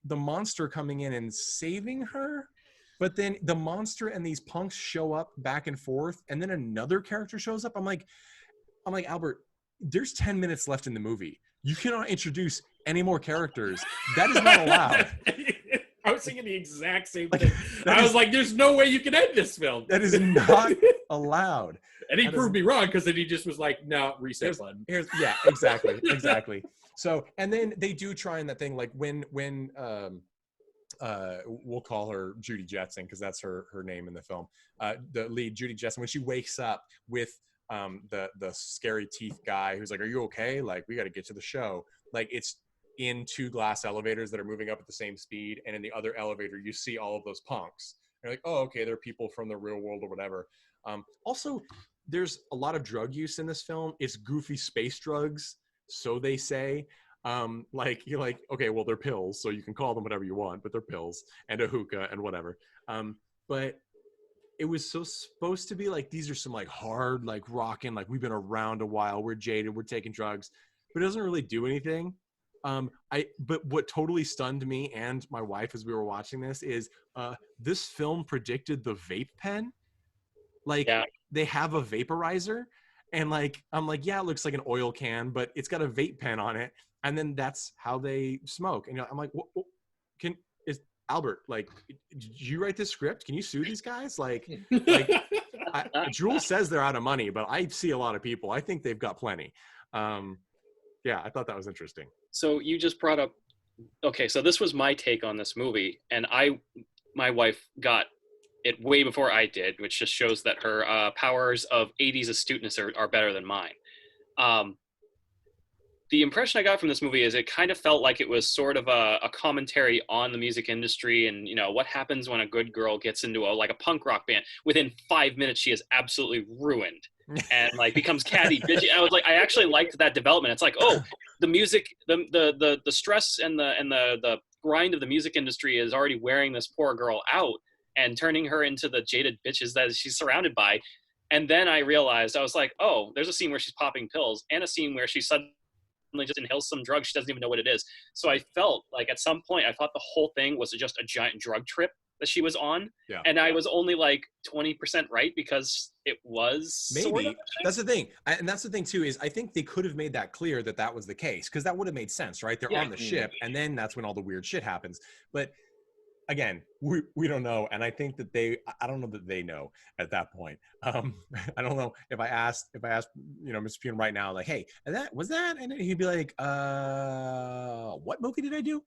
the monster coming in and saving her, but then the monster and these punks show up back and forth, and then another character shows up. I'm like, Albert, there's 10 minutes left in the movie. You cannot introduce any more characters. That is not allowed. I was thinking the exact same thing. I was like, there's no way you can end this film. That is not allowed. And he proved me wrong, because then he just was like, no, reset button. Yeah, exactly. So, and then they do try in that thing, like when we'll call her Judy Jetson, because that's her name in the film. The lead, Judy Jetson, when she wakes up with the scary teeth guy who's like, are you okay? Like, we got to get to the show. Like, it's in 2 glass elevators that are moving up at the same speed, and in the other elevator you see all of those punks. And you're like, oh, okay, they're people from the real world or whatever. Also, there's a lot of drug use in this film. It's goofy space drugs, so they say. Like, you're like, okay, well, they're pills, so you can call them whatever you want, but they're pills and a hookah and whatever. But it was supposed to be like, these are some like hard, like rocking, like, we've been around a while, we're jaded, we're taking drugs, but it doesn't really do anything. But what totally stunned me and my wife as we were watching this is this film predicted the vape pen. Like, they have a vaporizer, and like, I'm like, yeah, it looks like an oil can, but it's got a vape pen on it, and then that's how they smoke. And I'm like, what is Albert, like, did you write this script? Can you sue these guys? Like Jules says they're out of money, but I see a lot of people. I think they've got plenty. Yeah, I thought that was interesting. So you just brought up, okay, so this was my take on this movie, and my wife got it way before I did, which just shows that her powers of 80s astuteness are better than mine. The impression I got from this movie is it kind of felt like it was sort of a commentary on the music industry and, you know, what happens when a good girl gets into a punk rock band. Within 5 minutes, she is absolutely ruined and like becomes catty bitchy. I was like, I actually liked that development. It's like, oh, the music, the stress and the grind of the music industry is already wearing this poor girl out and turning her into the jaded bitches that she's surrounded by. And then I realized, I was like, oh, there's a scene where she's popping pills and a scene where she suddenly just inhales some drug she doesn't even know what it is. So I felt like at some point I thought the whole thing was just a giant drug trip that she was on. Yeah. And I was only like 20% right because it was maybe sort of that's the thing. And that's the thing too, is I think they could have made that clear that that was the case, because that would have made sense, right? They're on the ship and then that's when all the weird shit happens. But again, we don't know, and I think that I don't know that they know at that point. I don't know if I asked you know, Mr. Pyun right now, like, hey, and that was that, and he'd be like, what movie did I do?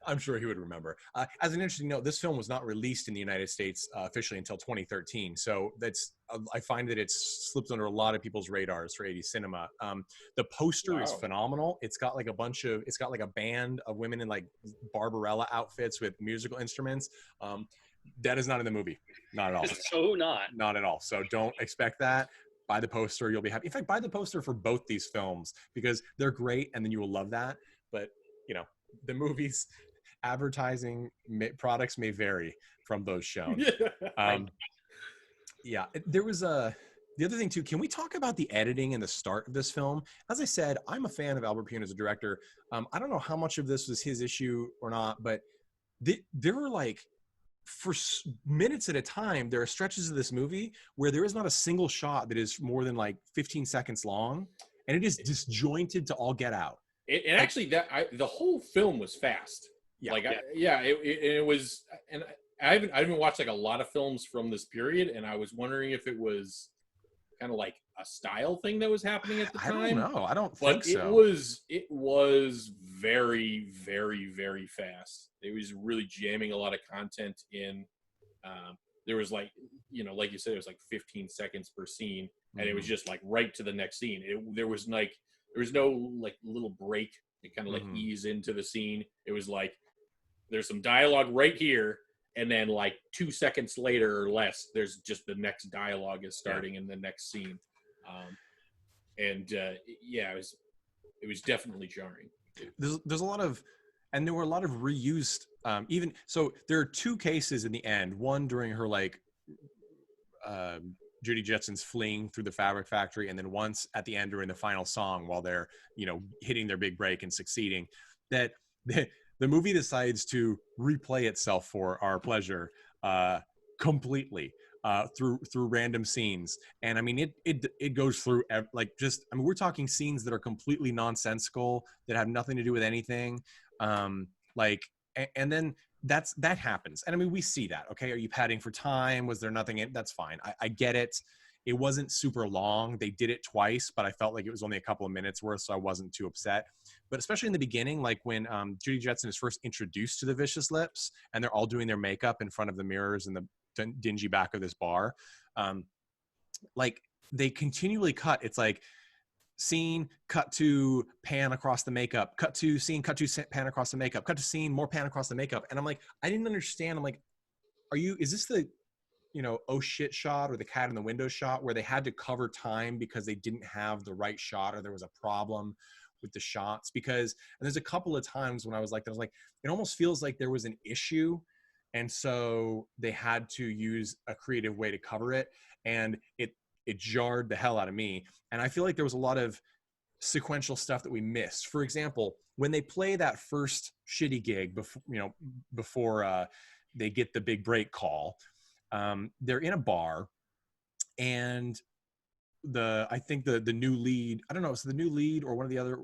I'm sure he would remember. As an interesting note, this film was not released in the United States officially until 2013. So that's I find that it's slipped under a lot of people's radars for 80s cinema. The poster is phenomenal. It's got like a band of women in like Barbarella outfits with musical instruments. That is not in the movie. Not at all. So not at all. So don't expect that. Buy the poster. You'll be happy. In fact, buy the poster for both these films because they're great and then you will love that. But, you know, the movies, advertising products may vary from those shown. Yeah, there was the other thing too. Can we talk about the editing and the start of this film? As I said, I'm a fan of Albert Pyun as a director. I don't know how much of this was his issue or not, but there were like, for minutes at a time, there are stretches of this movie where there is not a single shot that is more than like 15 seconds long, and it is disjointed to all get out. And actually, the whole film was fast. Yeah, it was, and I haven't watched like a lot of films from this period, and I was wondering if it was kind of like a style thing that was happening at the time. I don't know. I don't think so. It was very, very, very fast. It was really jamming a lot of content in. There was like, you know, like you said, it was like 15 seconds per scene, and it was just like right to the next scene. There was no like little break to kind of like ease into the scene. It was like there's some dialogue right here, and then like 2 seconds later or less, there's just the next dialogue is starting in the next scene. It was definitely jarring. There's a lot of, and there were a lot of reused. Even so, there are two cases in the end. One during her like Judy Jetson's fleeing through the fabric factory, and then once at the end during the final song while they're, you know, hitting their big break and succeeding. That the movie decides to replay itself for our pleasure completely through random scenes. And I mean, it goes through like just, I mean, we're talking scenes that are completely nonsensical, that have nothing to do with anything. And then that happens. And I mean, we see that. Okay. Are you padding for time? Was there nothing in? That's fine. I get it. It wasn't super long. They did it twice, but I felt like it was only a couple of minutes worth, so I wasn't too upset. But especially in the beginning, like when Judy Jetson is first introduced to the Vicious Lips, and they're all doing their makeup in front of the mirrors in the dingy back of this bar, like they continually cut. It's like scene, cut to pan across the makeup, cut to scene, cut to pan across the makeup, cut to scene, more pan across the makeup. And I'm like, I didn't understand. I'm like, is this the, you know, oh shit shot or the cat in the window shot where they had to cover time because they didn't have the right shot or there was a problem with the shots? Because, and there's a couple of times when I was like, it almost feels like there was an issue. And so they had to use a creative way to cover it. And it jarred the hell out of me. And I feel like there was a lot of sequential stuff that we missed. For example, when they play that first shitty gig before they get the big break call, they're in a bar, and I think the new lead, I don't know, it's the new lead or one of the other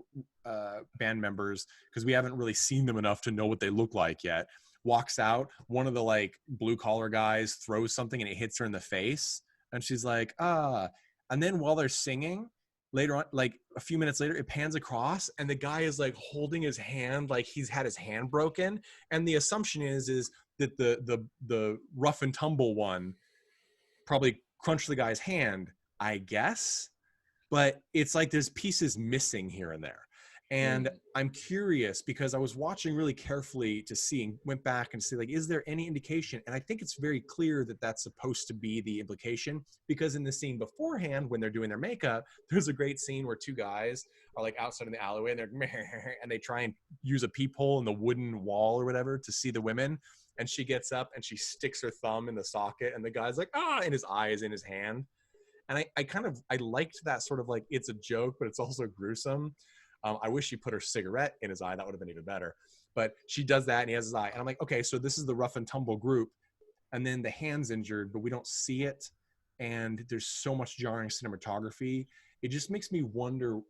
band members, because we haven't really seen them enough to know what they look like yet, walks out. One of the like blue collar guys throws something and it hits her in the face. And she's like, and then while they're singing later on, like a few minutes later, it pans across and the guy is like holding his hand, like he's had his hand broken. And the assumption is that the rough and tumble one probably crunched the guy's hand, I guess, but it's like there's pieces missing here and there. And I'm curious because I was watching really carefully to see and went back and see, like, is there any indication? And I think it's very clear that that's supposed to be the implication, because in the scene beforehand, when they're doing their makeup, there's a great scene where two guys are like outside in the alleyway and they're and they try and use a peephole in the wooden wall or whatever to see the women. And she gets up and she sticks her thumb in the socket and the guy's like, ah, and his eye is in his hand. And I liked that sort of like, it's a joke, but it's also gruesome. I wish she put her cigarette in his eye. That would have been even better. But she does that and he has his eye. And I'm like, okay, so this is the rough and tumble group. And then the hand's injured, but we don't see it. And there's so much jarring cinematography. It just makes me wonder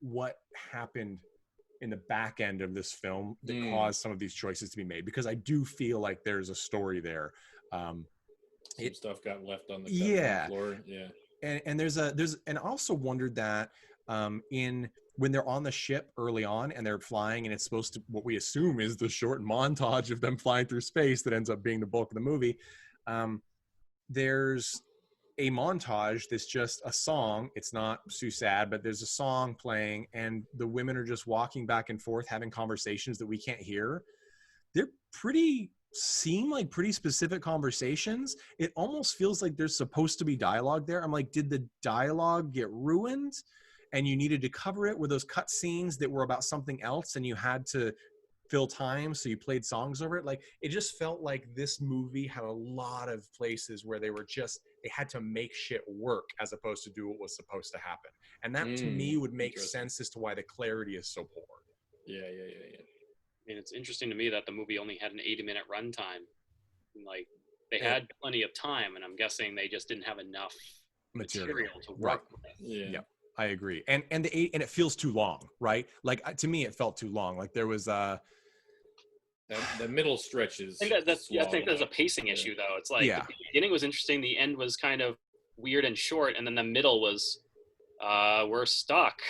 what happened in the back end of this film that caused some of these choices to be made. Because I do feel like there's a story there. Some stuff got left on the floor. Yeah. And and I also wondered that when they're on the ship early on and they're flying and it's supposed to, what we assume is the short montage of them flying through space that ends up being the bulk of the movie. There's a montage that's just a song. It's not too sad, but there's a song playing and the women are just walking back and forth having conversations that we can't hear. They're seem like pretty specific conversations. It almost feels like there's supposed to be dialogue there. I'm like, did the dialogue get ruined and you needed to cover it? Were those cut scenes that were about something else and you had to fill time so you played songs over it? Like, it just felt like this movie had a lot of places where they had to make shit work as opposed to do what was supposed to happen. And that to me would make sense as to why the clarity is so poor. Yeah. I mean, it's interesting to me that the movie only had an 80-minute runtime. Like, they had plenty of time, and I'm guessing they just didn't have enough material to work with. Yeah, I agree. And it feels too long, right? Like, to me, it felt too long. Like, there was the middle stretches. I think there's a pacing issue, though. It's like the beginning was interesting, the end was kind of weird and short, and then the middle was, we're stuck.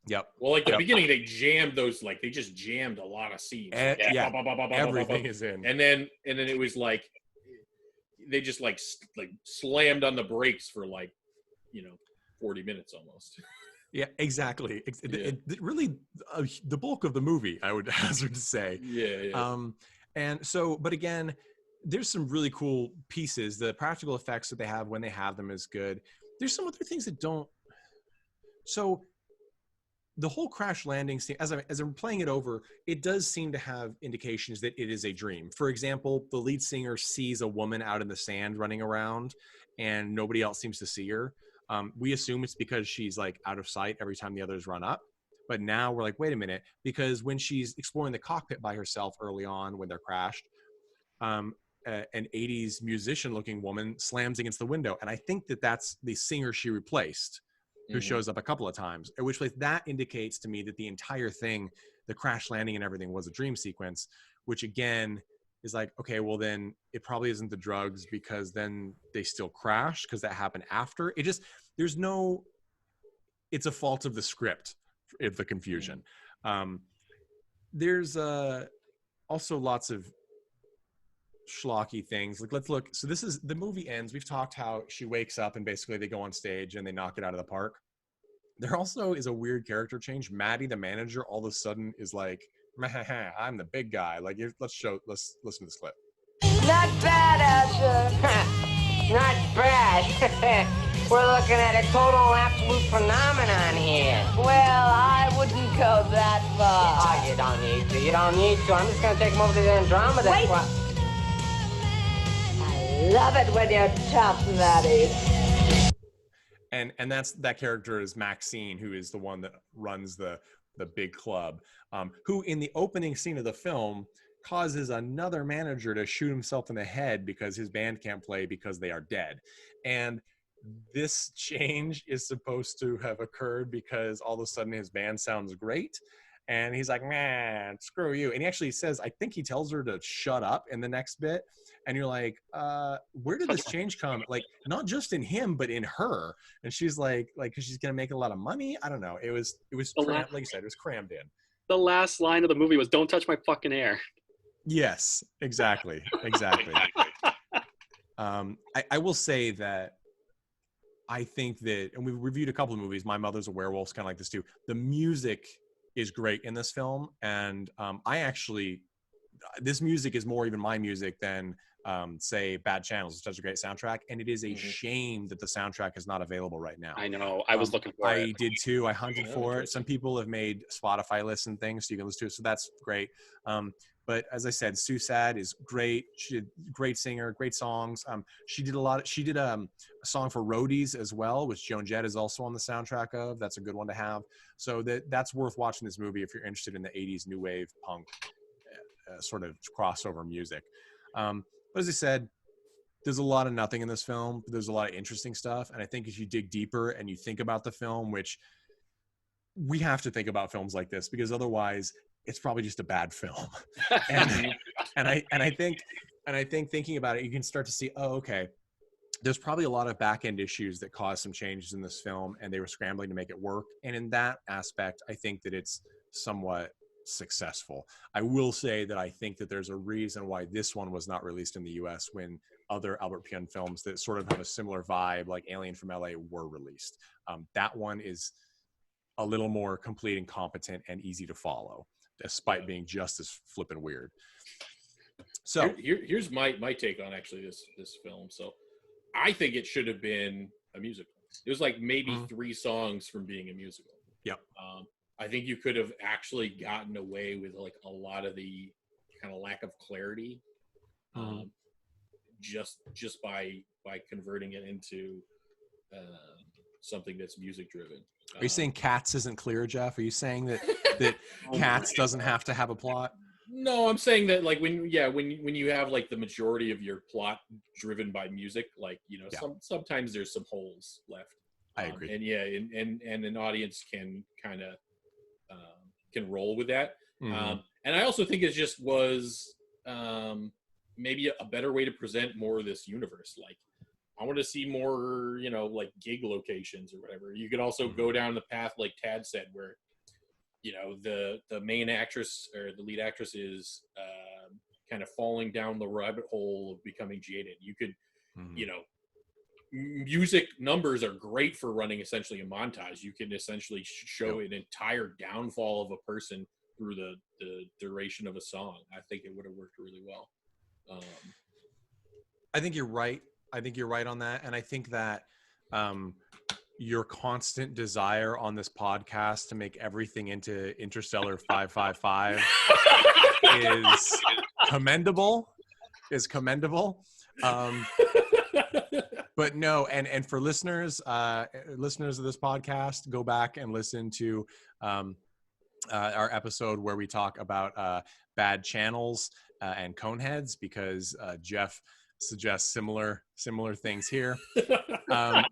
Yep. Well, like the beginning, they jammed those. Like they just jammed a lot of scenes. Everything is in. And then it was like they just like slammed on the brakes for 40 minutes almost. Yeah, exactly. It really the bulk of the movie, I would hazard to say. Yeah. And so, but again, there's some really cool pieces. The practical effects that they have when they have them is good. There's some other things that don't. So. The whole crash landing scene, as I'm playing it over, it does seem to have indications that it is a dream. For example, the lead singer sees a woman out in the sand running around and nobody else seems to see her. We assume it's because she's like out of sight every time the others run up. But now we're like, wait a minute, because when she's exploring the cockpit by herself early on when they're crashed, an 80s musician looking woman slams against the window. And I think that's the singer she replaced, who shows up a couple of times, at which place that indicates to me that the entire thing, the crash landing and everything, was a dream sequence, which again is like, okay, well then it probably isn't the drugs because then they still crash because that happened after. It's a fault of the script, if the confusion. There's also lots of schlocky things. Like, let's look. So this is, the movie ends. We've talked how she wakes up and basically they go on stage and they knock it out of the park. There also is a weird character change. Maddie, the manager, all of a sudden is like, I'm the big guy. Like, let's listen to this clip. Not bad, Asher. Not bad. We're looking at a total absolute phenomenon here. Well, I wouldn't go that far. Oh, you don't need to. You don't need to. I'm just going to take him over to the Andromeda. Wait. I love it when you're tough, Maddie. And that character is Maxine, who is the one that runs the big club, who in the opening scene of the film causes another manager to shoot himself in the head because his band can't play because they are dead. And this change is supposed to have occurred because all of a sudden his band sounds great. And he's like, man, screw you. And he actually says, I think he tells her to shut up in the next bit. And you're like, where did this change come? Like, not just in him, but in her. And she's like, because she's going to make a lot of money. I don't know. It was crammed, like you said, it was crammed in. The last line of the movie was, don't touch my fucking hair. Yes, exactly. I will say that I think that, and we've reviewed a couple of movies. My Mother's a Werewolf's kind of like this too. The music is great in this film, and this music is more even my music than say Bad Channels. It's such a great soundtrack, and it is a shame that the soundtrack is not available right now. I know. I was looking for it. I did too. I hunted for it. Some people have made Spotify lists and things so you can listen to it, so that's great. But as I said, Susad is great. She did great singer, great songs. She did a song for Roadies as well, which Joan Jett is also on the soundtrack of. That's a good one to have. So that's worth watching this movie if you're interested in the 80s new wave punk sort of crossover music. But as I said, there's a lot of nothing in this film. But there's a lot of interesting stuff. And I think if you dig deeper and you think about the film, which we have to think about films like this because otherwise it's probably just a bad film. and I think thinking about it, you can start to see, oh, okay, there's probably a lot of back end issues that caused some changes in this film and they were scrambling to make it work. And in that aspect, I think that it's somewhat successful. I will say that I think that there's a reason why this one was not released in the US when other Albert Pyun films that sort of have a similar vibe, like Alien from LA, were released. That one is a little more complete and competent and easy to follow, despite being just as flippin' weird. So here's my take on actually this film. So I think it should have been a musical. It was like maybe 3 songs from being a musical. Yep. I think you could have actually gotten away with like a lot of the kind of lack of clarity, just by converting it into something that's music driven. Are you saying Cats isn't clear, Jeff? Are you saying that Cats doesn't have to have a plot? No, I'm saying that like when you have like the majority of your plot driven by music, like sometimes there's some holes left. I agree. And an audience can kind of can roll with that. And I also think it just was maybe a better way to present more of this universe. Like I want to see more, like gig locations or whatever. You could also go down the path like Tad said, where the main actress or the lead actress is kind of falling down the rabbit hole of becoming jaded. You could, music numbers are great for running essentially a montage. You can essentially show an entire downfall of a person through the duration of a song. I think it would have worked really well. I think you're right. I think you're right on that. And I think that your constant desire on this podcast to make everything into Interstellar 555 is commendable. But no, and for listeners of this podcast, go back and listen to our episode where we talk about bad channels and coneheads, because Jeff suggests similar things here. But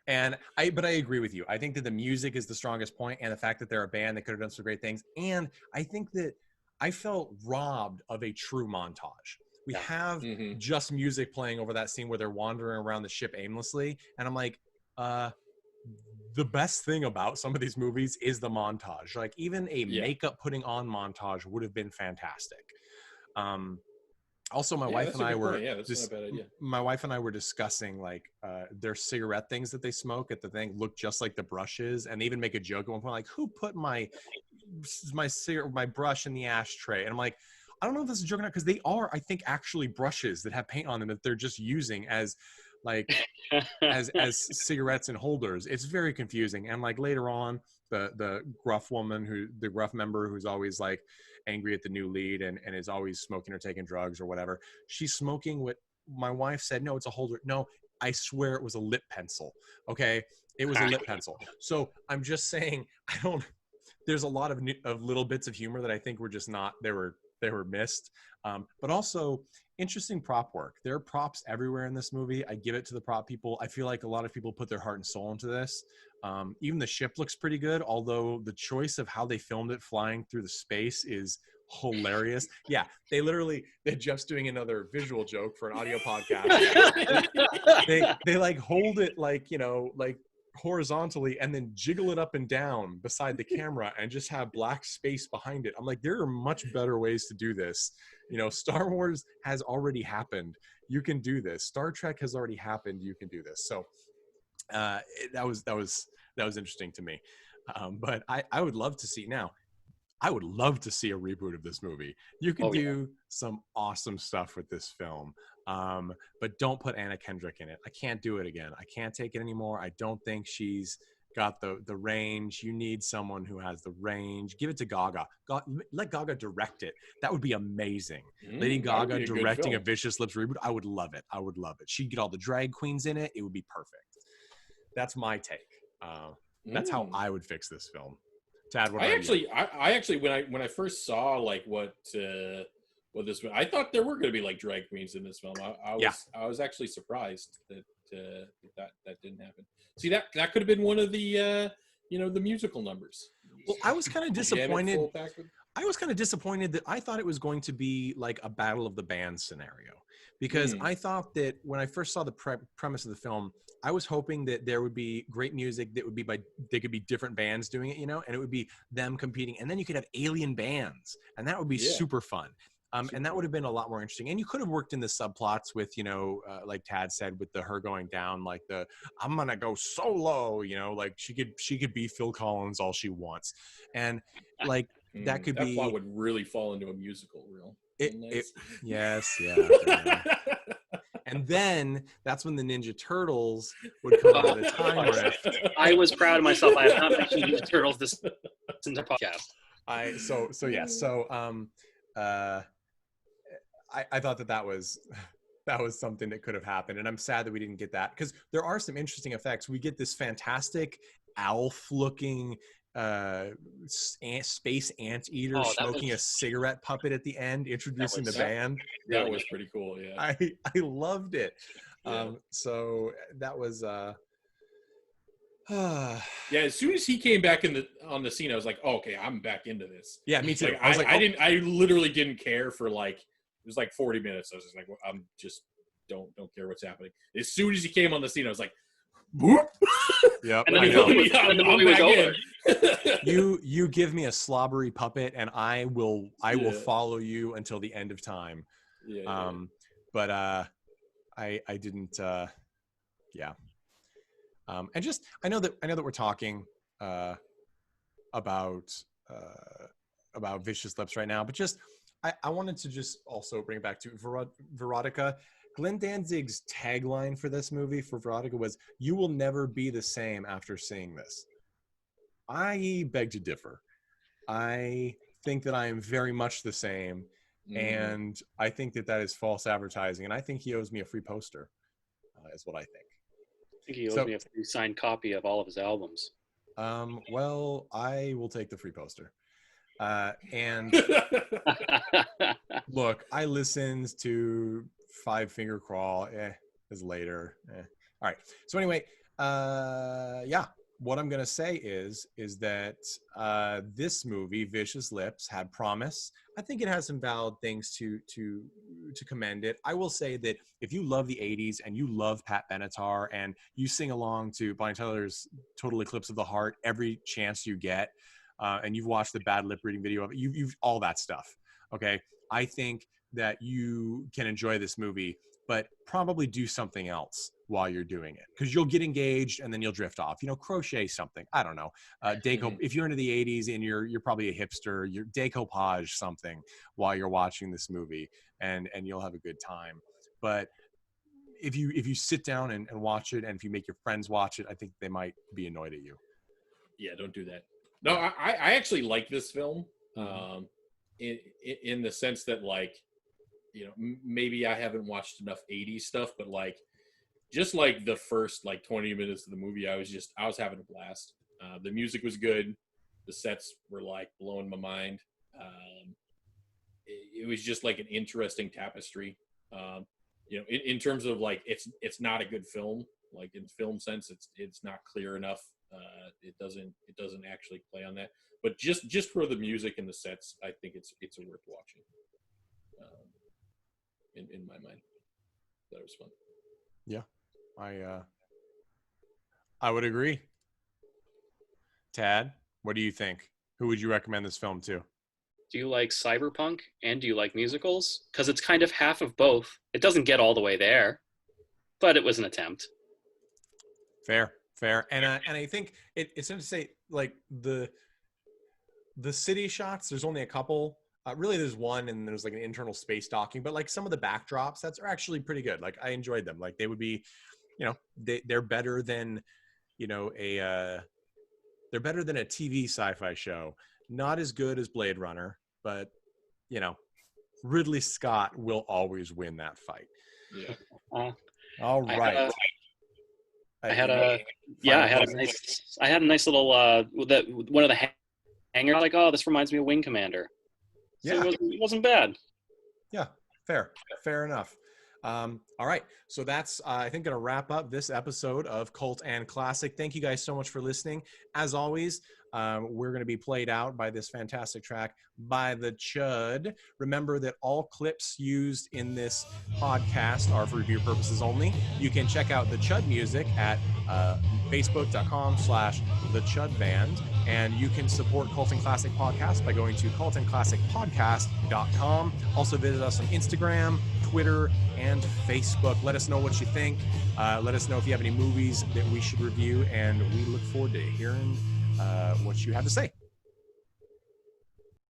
I agree with you. I think that the music is the strongest point, and the fact that they're a band that could have done some great things. And I think that I felt robbed of a true montage. We have just music playing over that scene where they're wandering around the ship aimlessly. And I'm like, the best thing about some of these movies is the montage. Like even a makeup putting on montage would have been fantastic. Also, my wife and I were my wife and I were discussing like their cigarette things that they smoke at the thing look just like the brushes, and they even make a joke at one point like, "Who put my brush in the ashtray?" And I'm like, I don't know if this is a joke or not, because they are, I think, actually brushes that have paint on them that they're just using as like as cigarettes and holders. It's very confusing. And like later on, the gruff member who's always like angry at the new lead and is always smoking or taking drugs or whatever, she's smoking what my wife said, no, it's a holder. No, I swear it was a lip pencil. Okay, it was a lip pencil. So I'm just saying, there's a lot of little bits of humor that I think were just not, they were missed. But also interesting prop work. There are props everywhere in this movie. I give it to the prop people. I feel like a lot of people put their heart and soul into this. Even the ship looks pretty good, although the choice of how they filmed it flying through the space is hilarious. Yeah, they're just doing another visual joke for an audio podcast. they like hold it like, like horizontally and then jiggle it up and down beside the camera and just have black space behind it. I'm like, there are much better ways to do this. You know, Star Wars has already happened. You can do this. Star Trek has already happened. You can do this. So that was interesting to me. But I would love to see now. I would love to see a reboot of this movie. You could do some awesome stuff with this film. But don't put Anna Kendrick in it. I can't do it again. I can't take it anymore. I don't think she's got the range. You need someone who has the range. Give it to Gaga. Let Gaga direct it. That would be amazing. Lady Gaga directing a Vicious Lips reboot. I would love it. I would love it. She'd get all the drag queens in it. It would be perfect. That's my take. That's how I would fix this film. Tad, what about you? I actually when I first saw like what this, I thought there were going to be like drag queens in this film. I was actually surprised that didn't happen. See, that could have been one of the the musical numbers. Well, I was kind of disappointed. I was kind of disappointed that I thought it was going to be like a battle of the bands scenario, because I thought that when I first saw the premise of the film, I was hoping that there would be great music that would be they could be different bands doing it, and it would be them competing, and then you could have alien bands, and that would be super fun. And that would have been a lot more interesting. And you could have worked in the subplots with, like Tad said, with her going down, like I'm gonna go solo, like she could be Phil Collins all she wants, and like that could be. That plot would really fall into a musical reel. Yes. And then that's when the Ninja Turtles would come out of the time rift. I was proud of myself. I have not mentioned Ninja Turtles this entire podcast. I thought that was something that could have happened, and I'm sad that we didn't get that, because there are some interesting effects. We get this fantastic Alf-looking space anteater smoking a cigarette puppet at the end, introducing the band. That was pretty cool. Yeah, I loved it. So that was as soon as he came back on the scene, I was like, oh, okay, I'm back into this. Yeah, me too. Like, I literally didn't care for like, it was like 40 minutes. I was just like, well, I'm just don't care what's happening. As soon as he came on the scene, I was like, whoop. Yep. And then the movie was over. You give me a slobbery puppet and I will follow you until the end of time. But I didn't and just I know that we're talking about Vicious Lips right now, but just I wanted to just also bring it back to Verotika. Glenn Danzig's tagline for this movie for Verotika was, "You will never be the same after seeing this." I beg to differ. I think that I am very much the same, and I think that is false advertising, and I think he owes me a free poster, is what I think. I think he owes me a free signed copy of all of his albums. Well, I will take the free poster. And look, I listened to Five Finger Crawl. Is later. All right. So anyway, what I'm gonna say is that this movie, Vicious Lips, had promise. I think it has some valid things to commend it. I will say that if you love the 80s and you love Pat Benatar and you sing along to Bonnie Tyler's Total Eclipse of the Heart every chance you get, and you've watched the bad lip reading video of it, you've all that stuff. Okay, I think that you can enjoy this movie, but probably do something else while you're doing it, because you'll get engaged and then you'll drift off. Crochet something. I don't know. If you're into the 80s and you're probably a hipster, you're decoupage something while you're watching this movie, and you'll have a good time. But if you sit down and watch it, and if you make your friends watch it, I think they might be annoyed at you. Yeah, don't do that. No, I actually like this film, in the sense that, like, maybe I haven't watched enough 80s stuff, but like, just like the first like 20 minutes of the movie, I was having a blast. The music was good. The sets were like blowing my mind. It was just like an interesting tapestry. In terms of like, it's not a good film. Like in film sense, it's not clear enough. It doesn't actually play on that. But just for the music and the sets, I think it's worth watching. In my mind, that was fun. Yeah, I would agree. Tad, what do you think? Who would you recommend this film to? Do you like cyberpunk and do you like musicals? Because it's kind of half of both. It doesn't get all the way there, but it was an attempt. Fair. And I think it's interesting to say, like, the city shots, there's only a couple. Really, there's one, and there's like an internal space docking, but like some of the backdrops, are actually pretty good. Like, I enjoyed them. Like, they would be, they're better than, they're better than a TV sci-fi show. Not as good as Blade Runner, but Ridley Scott will always win that fight. Yeah. All right. I had a nice little one of the hangers. Like, oh, this reminds me of Wing Commander. So Yeah, it wasn't bad. yeah, fair enough. All right, so that's I think going to wrap up this episode of Cult and Classic. Thank you guys so much for listening. As always, we're going to be played out by this fantastic track by The Chud. Remember that all clips used in this podcast are for review purposes only. You can check out The Chud music at facebook.com/thechudband, and you can support Cult and Classic Podcast by going to cultandclassicpodcast.com. Also visit us on Instagram, Twitter, and Facebook. Let us know what you think. Let us know if you have any movies that we should review, and we look forward to hearing what you have to say.